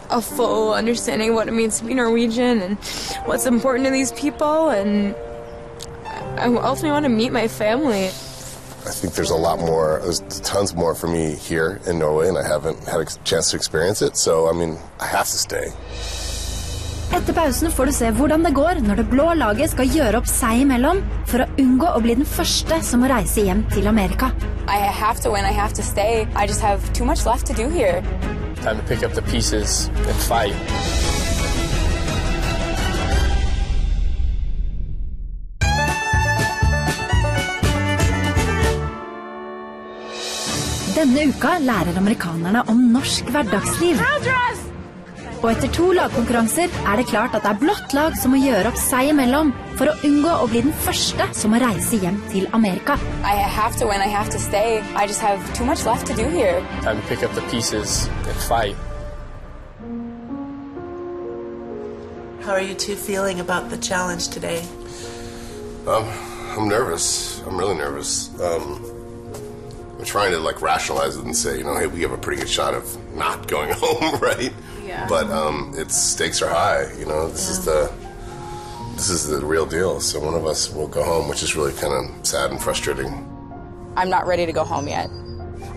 a full understanding of what it means to be Norwegian and what's important to these people, and I ultimately want to meet my family. I think there's there's tons more for me here in Norway, and I haven't had a chance to experience it, so, I have to stay. Etter pausen får du se hvordan det går når det blå laget skal gjøre opp seg imellom for å unngå å bli den første som må reise hjem til Amerika. I have to win, I have to stay. I just have too much left to do here. Time to pick up the pieces and fight. Denne uka lærer amerikanerne om norsk hverdagsliv. Og etter 2 lagkonkurranser det klart at det blått lag som må gjøre opp seg imellom for å unngå å bli den første som må reise hjem til Amerika. I have to win, I have to stay. I just have too much left to do here. Time to pick up the pieces and fight. How are you two feeling about the challenge today? I'm nervous. I'm really nervous. I'm trying to like rationalize it and say, you know, hey, we have a pretty good shot of not going home, right? Yeah. But its stakes are high. You know, this is the real deal. So one of us will go home, which is really kind of sad and frustrating. I'm not ready to go home yet.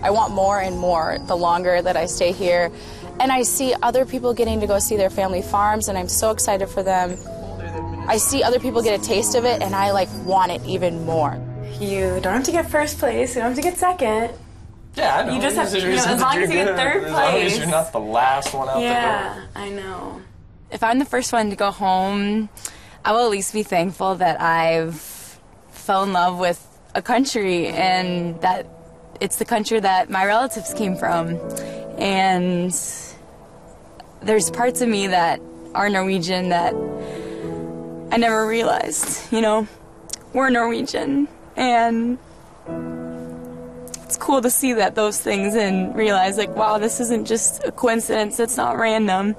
I want more and more the longer that I stay here. And I see other people getting to go see their family farms, and I'm so excited for them. I see other people get a taste of it, and I like want it even more. You don't have to get first place. You don't have to get second. Yeah, I know. You just have to, as long as you get third place. As long as you're not the last one out the door. Yeah, I know. If I'm the first one to go home, I will at least be thankful that I've fell in love with a country and that it's the country that my relatives came from. And there's parts of me that are Norwegian that I never realized, you know. We're Norwegian, and it's cool to see that those things and realize, like, wow, this isn't just a coincidence, it's not random.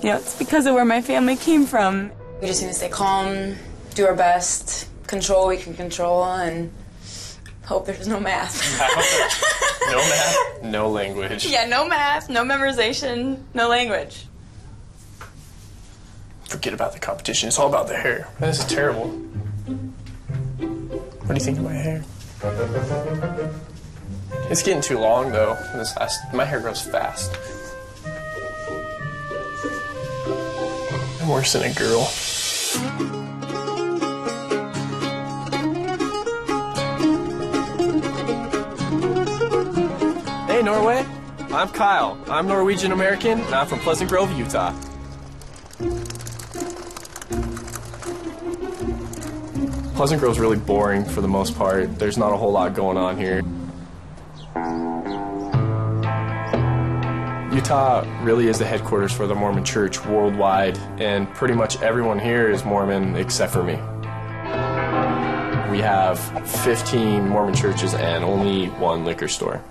You know, it's because of where my family came from. We just need to stay calm, do our best, control what we can control, and hope there's no math. No math, no language. Yeah, no math, no memorization, no language. Forget about the competition, it's all about the hair. This is terrible. What do you think of my hair? It's getting too long, though. My hair grows fast. I'm worse than a girl. Hey, Norway. I'm Kyle. I'm Norwegian American, and I'm from Pleasant Grove, Utah. Pleasant Grove's really boring for the most part. There's not a whole lot going on here. Utah really is the headquarters for the Mormon Church worldwide, and pretty much everyone here is Mormon except for me. We have 15 Mormon churches and only 1 liquor store.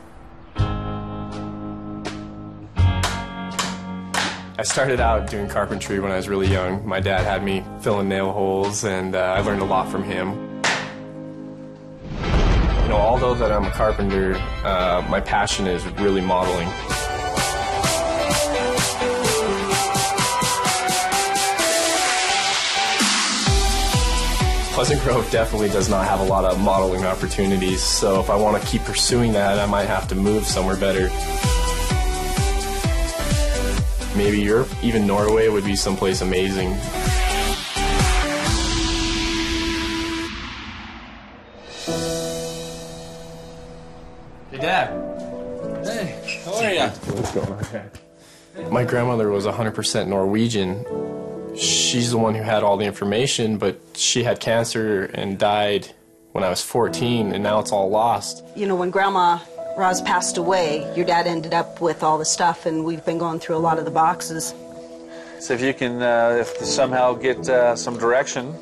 I started out doing carpentry when I was really young. My dad had me filling nail holes, and I learned a lot from him. You know, although that I'm a carpenter, my passion is really modeling. Pleasant Grove definitely does not have a lot of modeling opportunities, so if I want to keep pursuing that, I might have to move somewhere better. Maybe Europe, even Norway would be someplace amazing. Hey, Dad. Hey, how are you? What's going on, Dad? My grandmother was 100% Norwegian. She's the one who had all the information, but she had cancer and died when I was 14, and now it's all lost. You know, when Grandma Roz passed away, your dad ended up with all the stuff, and we've been going through a lot of the boxes. So if you can, if somehow get some direction,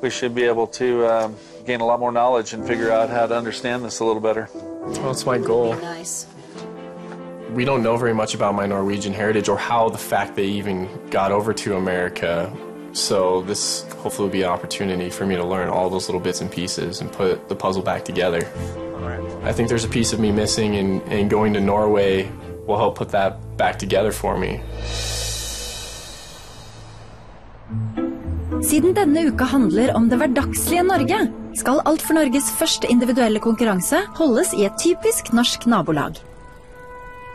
we should be able to gain a lot more knowledge and figure out how to understand this a little better. Well, it's my goal. Nice. We don't know very much about my Norwegian heritage or how the fact they even got over to America. So this hopefully will be an opportunity for me to learn all those little bits and pieces and put the puzzle back together. I think there's a piece of me missing, and going to Norway will help put that back together for me. Siden denne uka handler om det hverdagslige Norge, skal Alt for Norges første individuelle konkurranse holdes i et typisk norsk nabolag.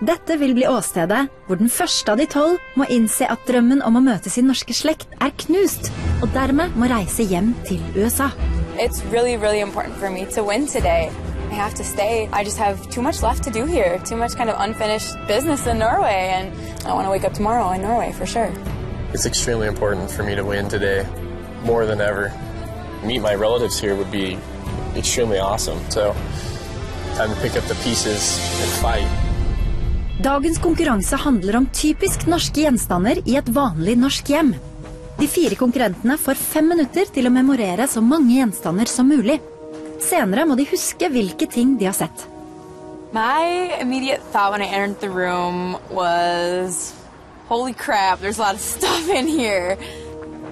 Dette vil bli åstedet hvor den første av de 12 må innse at drømmen om å møte sin norske slekt knust, og dermed må reise hjem til USA. It's really, really important for me to win today. I have to stay. I just have too much left to do here, too much kind of unfinished business in Norway, and I want to wake up tomorrow in Norway for sure. It's extremely important for me to win today, more than ever. Meet my relatives here would be extremely awesome, so time to pick up the pieces and fight. Dagens konkurranse handler om typisk norske gjenstander i et vanlig norsk hjem. De 4 konkurrentene får 5 minutter til å memorere så mange gjenstander som mulig. Senere må de huske hvilke ting de har sett. My immediate thought when I entered the room was, holy crap, there's a lot of stuff in here.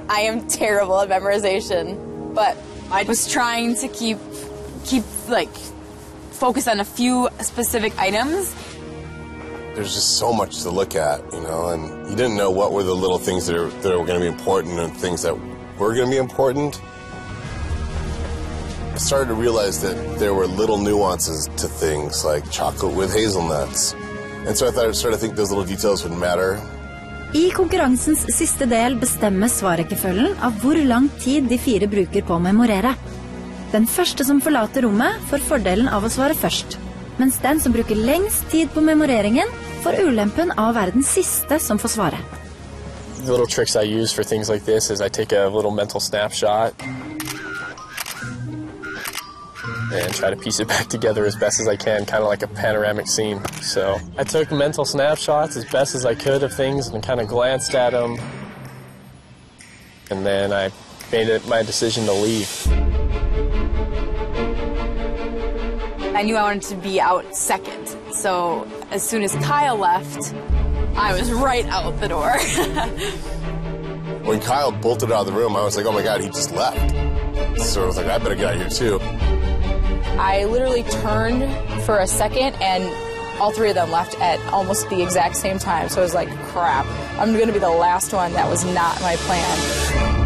I am terrible at memorization, but I was trying to keep like focus on a few specific items. There's just so much to look at, you know, and you didn't know what were the little things that were going to be important and things that were going to be important. I started to realize that there were little nuances to things like chocolate with hazelnuts. And so I started to think those little details would matter. I konkurransens siste del bestemmes svarrekkefølgen av hvor lang tid de 4 bruker på å memorere. Den første som forlater rommet får fordelen av å svare først, mens den som bruker lengst tid på memoreringen får ulempen av å være den siste som får svare. The little tricks I use for things like this is I take a little mental snapshot and try to piece it back together as best as I can, kind of like a panoramic scene. So I took mental snapshots as best as I could of things and kind of glanced at them. And then I made it my decision to leave. I knew I wanted to be out second. So as soon as Kyle left, I was right out the door. When Kyle bolted out of the room, I was like, oh my God, he just left. So I was like, I better get out of here too. I literally turned for a second and all 3 of them left at almost the exact same time. So I was like, crap, I'm going to be the last one. That was not my plan.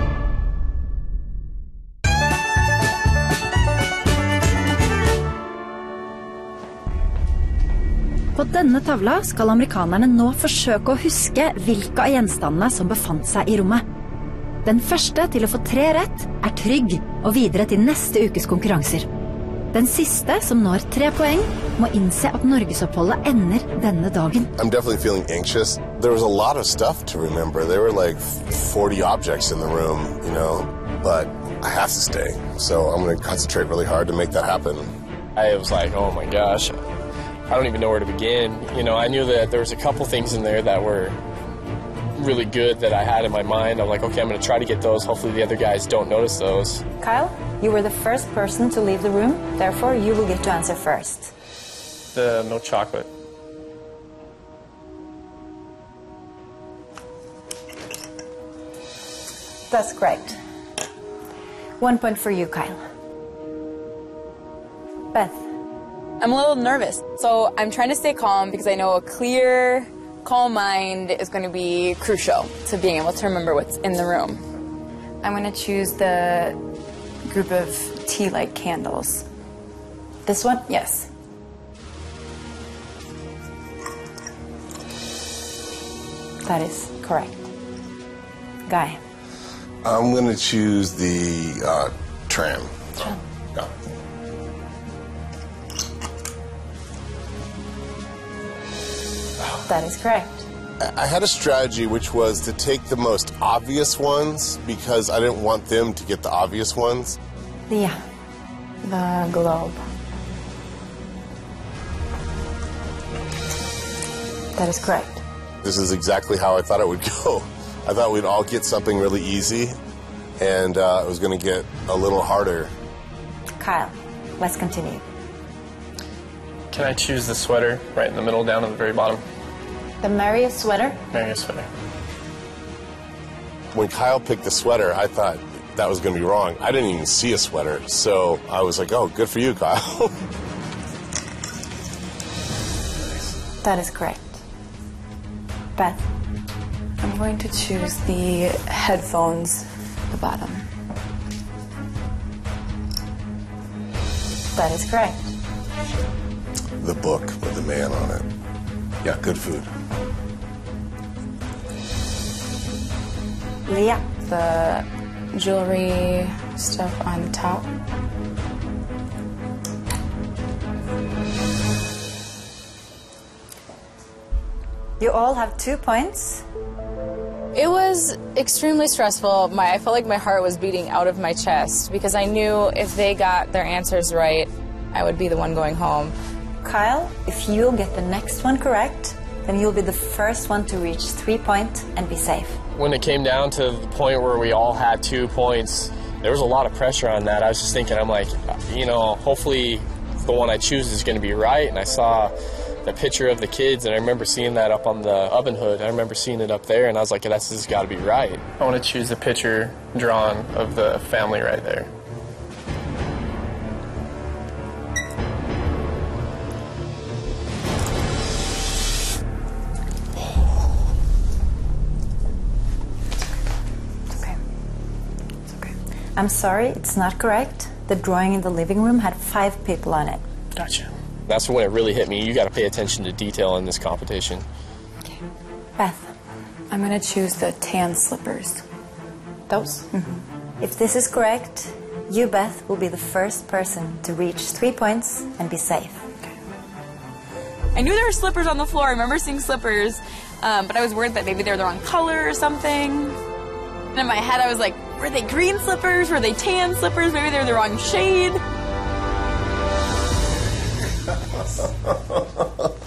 På denne tavla skal amerikanerne nå forsøke å huske hvilke av gjenstandene som befant seg i rommet. Den første til å få 3 rett er trygg og videre til neste ukes konkurranser. Den siste, som når 3 poeng, må innse at Norgesoppholdet ender denne dagen. I'm definitely feeling anxious. There was a lot of stuff to remember. There were like 40 objects in the room, you know, but I have to stay. So I'm going to concentrate really hard to make that happen. I was like, oh my gosh, I don't even know where to begin. You know, I knew that there was a couple things in there that were really good that I had in my mind. I'm like, okay, I'm going to try to get those. Hopefully the other guys don't notice those. Kyle, you were the first person to leave the room. Therefore, you will get to answer first. The no chocolate. That's correct. 1 point for you, Kyle. Beth. I'm a little nervous, so I'm trying to stay calm because I know a clear, calm mind is going to be crucial to being able to remember what's in the room. I'm going to choose the group of tea-light candles. This one? Yes. That is correct. Guy. I'm going to choose the tram. Tram. Yeah. That is correct. I had a strategy which was to take the most obvious ones because I didn't want them to get the obvious ones. Yeah. The globe. That is correct. This is exactly how I thought it would go. I thought we'd all get something really easy, and it was going to get a little harder. Kyle, let's continue. Can I choose the sweater right in the middle down at the very bottom? The Marius sweater? Marius sweater. When Kyle picked the sweater, I thought that was going to be wrong. I didn't even see a sweater, so I was like, oh, good for you, Kyle. That is correct. Beth. I'm going to choose the headphones at the bottom. That is correct. The book with the man on it. Yeah, good food. Leah. The jewelry stuff on the top. You all have 2 points. It was extremely stressful. I felt like my heart was beating out of my chest because I knew if they got their answers right, I would be the one going home. Kyle, if you'll get the next one correct, then you'll be the first one to reach 3 points and be safe. When it came down to the point where we all had 2 points, there was a lot of pressure on that. I was just thinking, I'm like, you know, hopefully the one I choose is going to be right. And I saw the picture of the kids, and I remember seeing that up on the oven hood. I remember seeing it up there, and I was like, this has got to be right. I want to choose the picture drawn of the family right there. I'm sorry, it's not correct. The drawing in the living room had 5 people on it. Gotcha. That's when it really hit me. You got to pay attention to detail in this competition. Okay. Beth. I'm going to choose the tan slippers. Those? Mm-hmm. If this is correct, you, Beth, will be the first person to reach 3 points and be safe. Okay. I knew there were slippers on the floor. I remember seeing slippers, but I was worried that maybe they were the wrong color or something. And in my head, I was like, were they green slippers? Were they tan slippers? Maybe they were the wrong shade.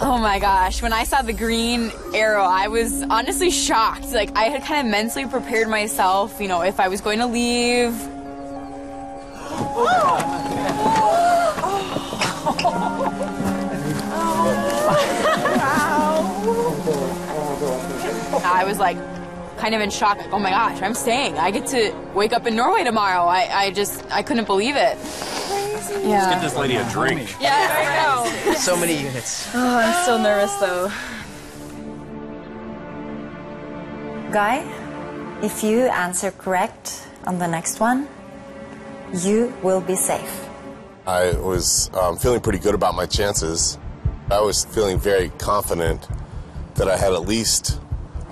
Oh my gosh, when I saw the green arrow, I was honestly shocked. Like, I had kind of mentally prepared myself, you know, if I was going to leave. I was like, kind of in shock, like, oh my gosh, I'm staying. I get to wake up in Norway tomorrow. I couldn't believe it. Crazy. Yeah. Let's get this lady a drink. Yeah, I know. So many units. Oh, I'm so nervous though. Guy, if you answer correct on the next one, you will be safe. I was feeling pretty good about my chances. I was feeling very confident that I had at least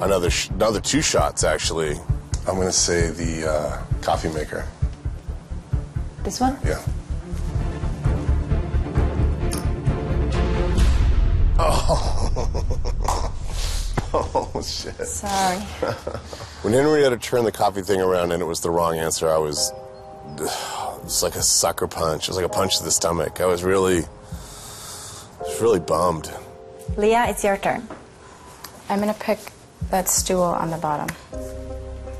another 2 shots, actually. I'm going to say the coffee maker. This one? Yeah. Oh. Oh, shit. Sorry. When Henrietta turned the coffee thing around and it was the wrong answer, I was... It's like a sucker punch. It was like a punch to the stomach. I was really bummed. Leah, it's your turn. I'm going to pick that stool on the bottom.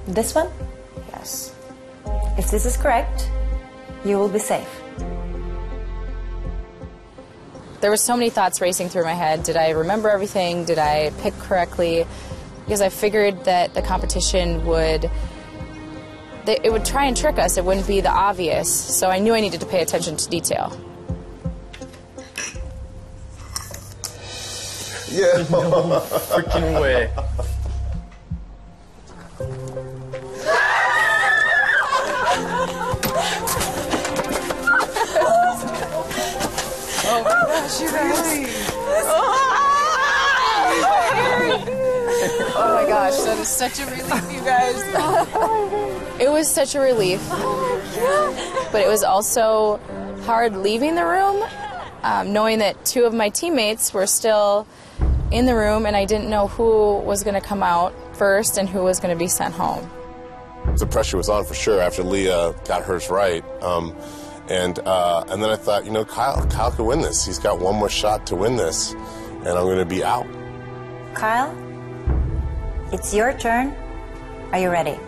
This one? Yes. If this is correct, you will be safe. There were so many thoughts racing through my head. Did I remember everything? Did I pick correctly? Because I figured that the competition would try and trick us. It wouldn't be the obvious. So I knew I needed to pay attention to detail. Yeah. No freaking way. Oh my gosh, you guys. Oh my gosh, that is such a relief, you guys. It was such a relief. But it was also hard leaving the room, knowing that 2 of my teammates were still in the room and I didn't know who was going to come out first and who was going to be sent home. The pressure was on for sure after Leah got hers right. And then I thought, you know, Kyle could win this. He's got one more shot to win this, and I'm going to be out. Kyle, it's your turn. Are you ready?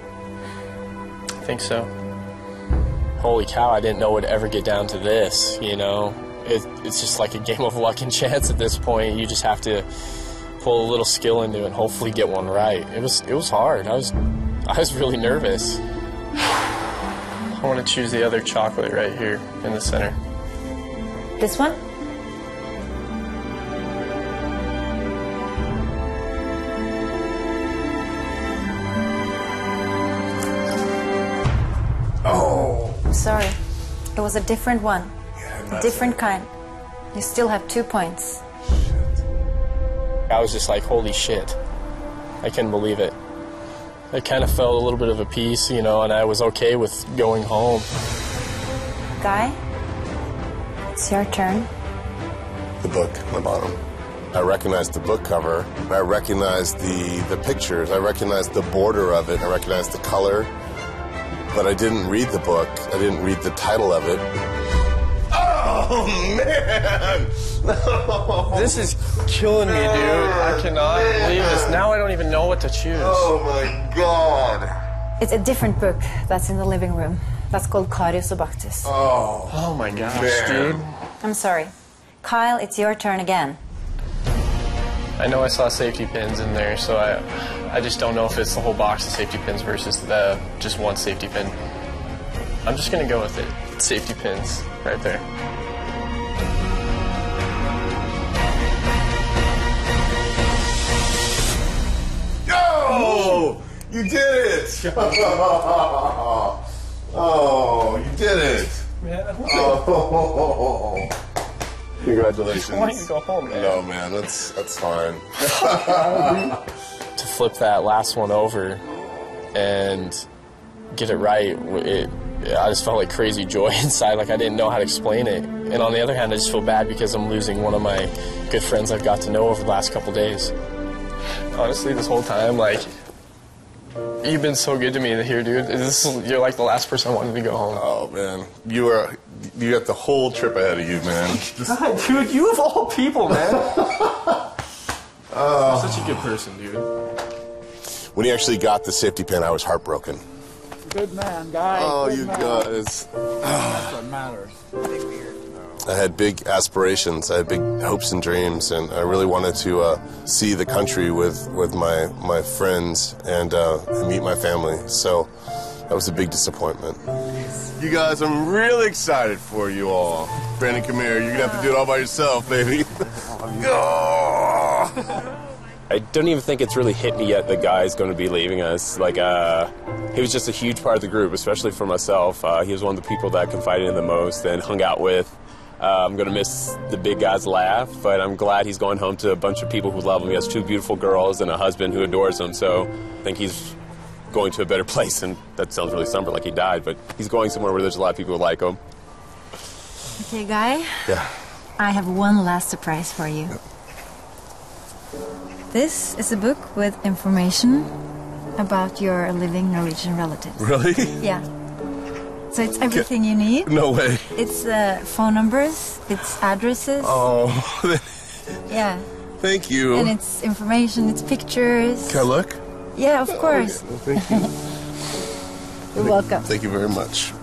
I think so. Holy cow, I didn't know it would ever get down to this, you know? It's just like a game of luck and chance at this point. You just have to pull a little skill into it and hopefully get one right. It was hard. I was really nervous. I want to choose the other chocolate right here in the center. This one? Oh. I'm sorry. It was a different one. A different kind. You still have 2 points. I was just like, holy shit. I couldn't believe it. I kind of felt a little bit of a peace, you know, and I was okay with going home. Guy, it's your turn. The book on the bottom. I recognized the book cover. I recognized the pictures. I recognized the border of it. I recognized the color. But I didn't read the book. I didn't read the title of it. Oh, man! This is killing me, dude. I cannot believe this. Now I don't even know what to choose. Oh my God. It's a different book that's in the living room. That's called Carius or Bacchus. Oh my gosh, dude. I'm sorry. Kyle, it's your turn again. I know I saw safety pins in there, so I just don't know if it's the whole box of safety pins versus the just one safety pin. I'm just gonna go with it. Safety pins, right there. Oh, you did it! Oh, you did it! Man, oh. Congratulations. Why don't you go home, man? No, man, that's fine. To flip that last one over and get it right, I just felt like crazy joy inside, like I didn't know how to explain it. And on the other hand, I just feel bad because I'm losing one of my good friends I've got to know over the last couple days. Honestly, this whole time, like, you've been so good to me here, dude. You're like the last person I wanted to go home. Oh, man. You got the whole trip ahead of you, man. God, dude, you of all people, man. You're such a good person, dude. When he actually got the safety pin, I was heartbroken. Good man, guys. Oh, good you man. guys. That's what matters. I had big aspirations, I had big hopes and dreams, and I really wanted to see the country with my friends and meet my family. So that was a big disappointment. You guys, I'm really excited for you all. Brandon, come here. You're gonna have to do it all by yourself, baby. I don't even think it's really hit me yet the guy's going to be leaving us. Like, he was just a huge part of the group, especially for myself. He was one of the people that I confided in the most and hung out with. I'm going to miss the big guy's laugh, but I'm glad he's going home to a bunch of people who love him. He has 2 beautiful girls and a husband who adores him, so I think he's going to a better place. And that sounds really somber, like he died, but he's going somewhere where there's a lot of people who like him. Okay, Guy. Yeah. I have one last surprise for you. This is a book with information about your living Norwegian relatives. Really? Yeah. So it's everything you need. No way. It's phone numbers, it's addresses. Oh. Yeah. Thank you. And it's information, it's pictures. Can I look? Yeah, of course. Oh, yeah. Thank you. You're welcome. Thank you very much.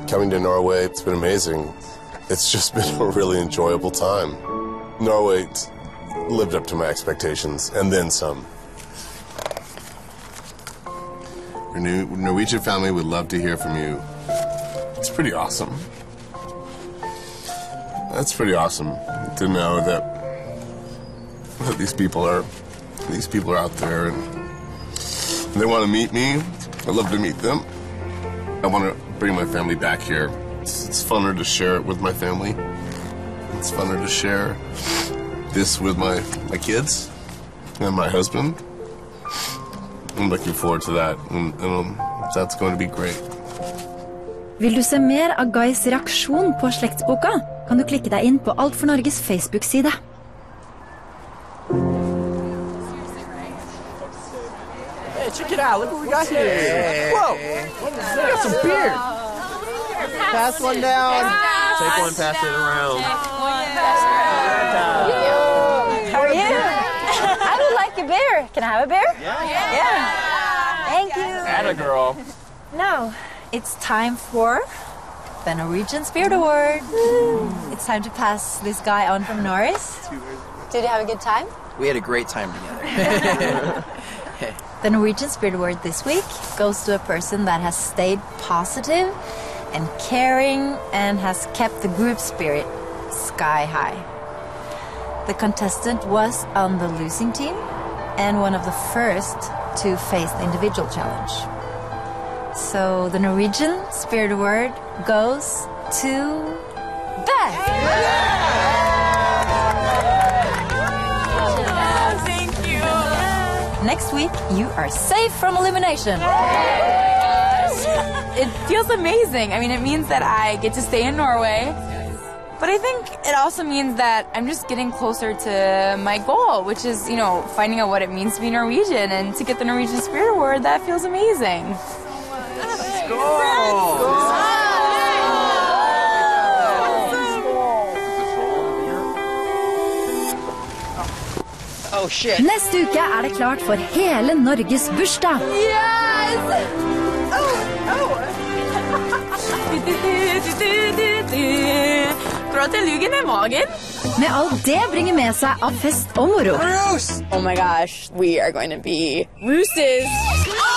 Coming to Norway, it's been amazing. It's just been a really enjoyable time. Norway lived up to my expectations, and then some. Your new Norwegian family would love to hear from you. It's pretty awesome. That's pretty awesome to know that these people are out there and they want to meet me. I'd love to meet them. I want to bring my family back here. It's funner to share it with my family. It's funner to share this with my kids and my husband. I'm looking forward to that, and that's going to be great. Vil du se mer av Guys reaksjon på slektsboka, kan du klikke deg inn på Alt for Norges Facebook-side. Hey, check it out. Look what we got here. Hey. Whoa. We got some beer. Pass one down. Take one, pass it around. How are you? I would like a beer. Can I have a beer? Yeah. Thank you. Atta girl. Now, it's time for the Norwegian Spirit Award. It's time to pass this guy on from Norris. Did you have a good time? We had a great time together. The Norwegian Spirit Award this week goes to a person that has stayed positive and caring and has kept the group spirit sky high. The contestant was on the losing team and one of the first to face the individual challenge. So the Norwegian Spirit Award goes to Beth! Thank you. Next week, you are safe from elimination. It feels amazing. I mean, it means that I get to stay in Norway. But I think it also means that I'm just getting closer to my goal, which is, you know, finding out what it means to be Norwegian, and to get the Norwegian Spirit Award, that feels amazing. Let's go! Oh shit. Neste uke det klart for hele Norges bursdag. Yes! Tror at jeg luger ned magen. Med alt det bringer med seg av fest og moro. Oh my gosh, we are going to be roostes.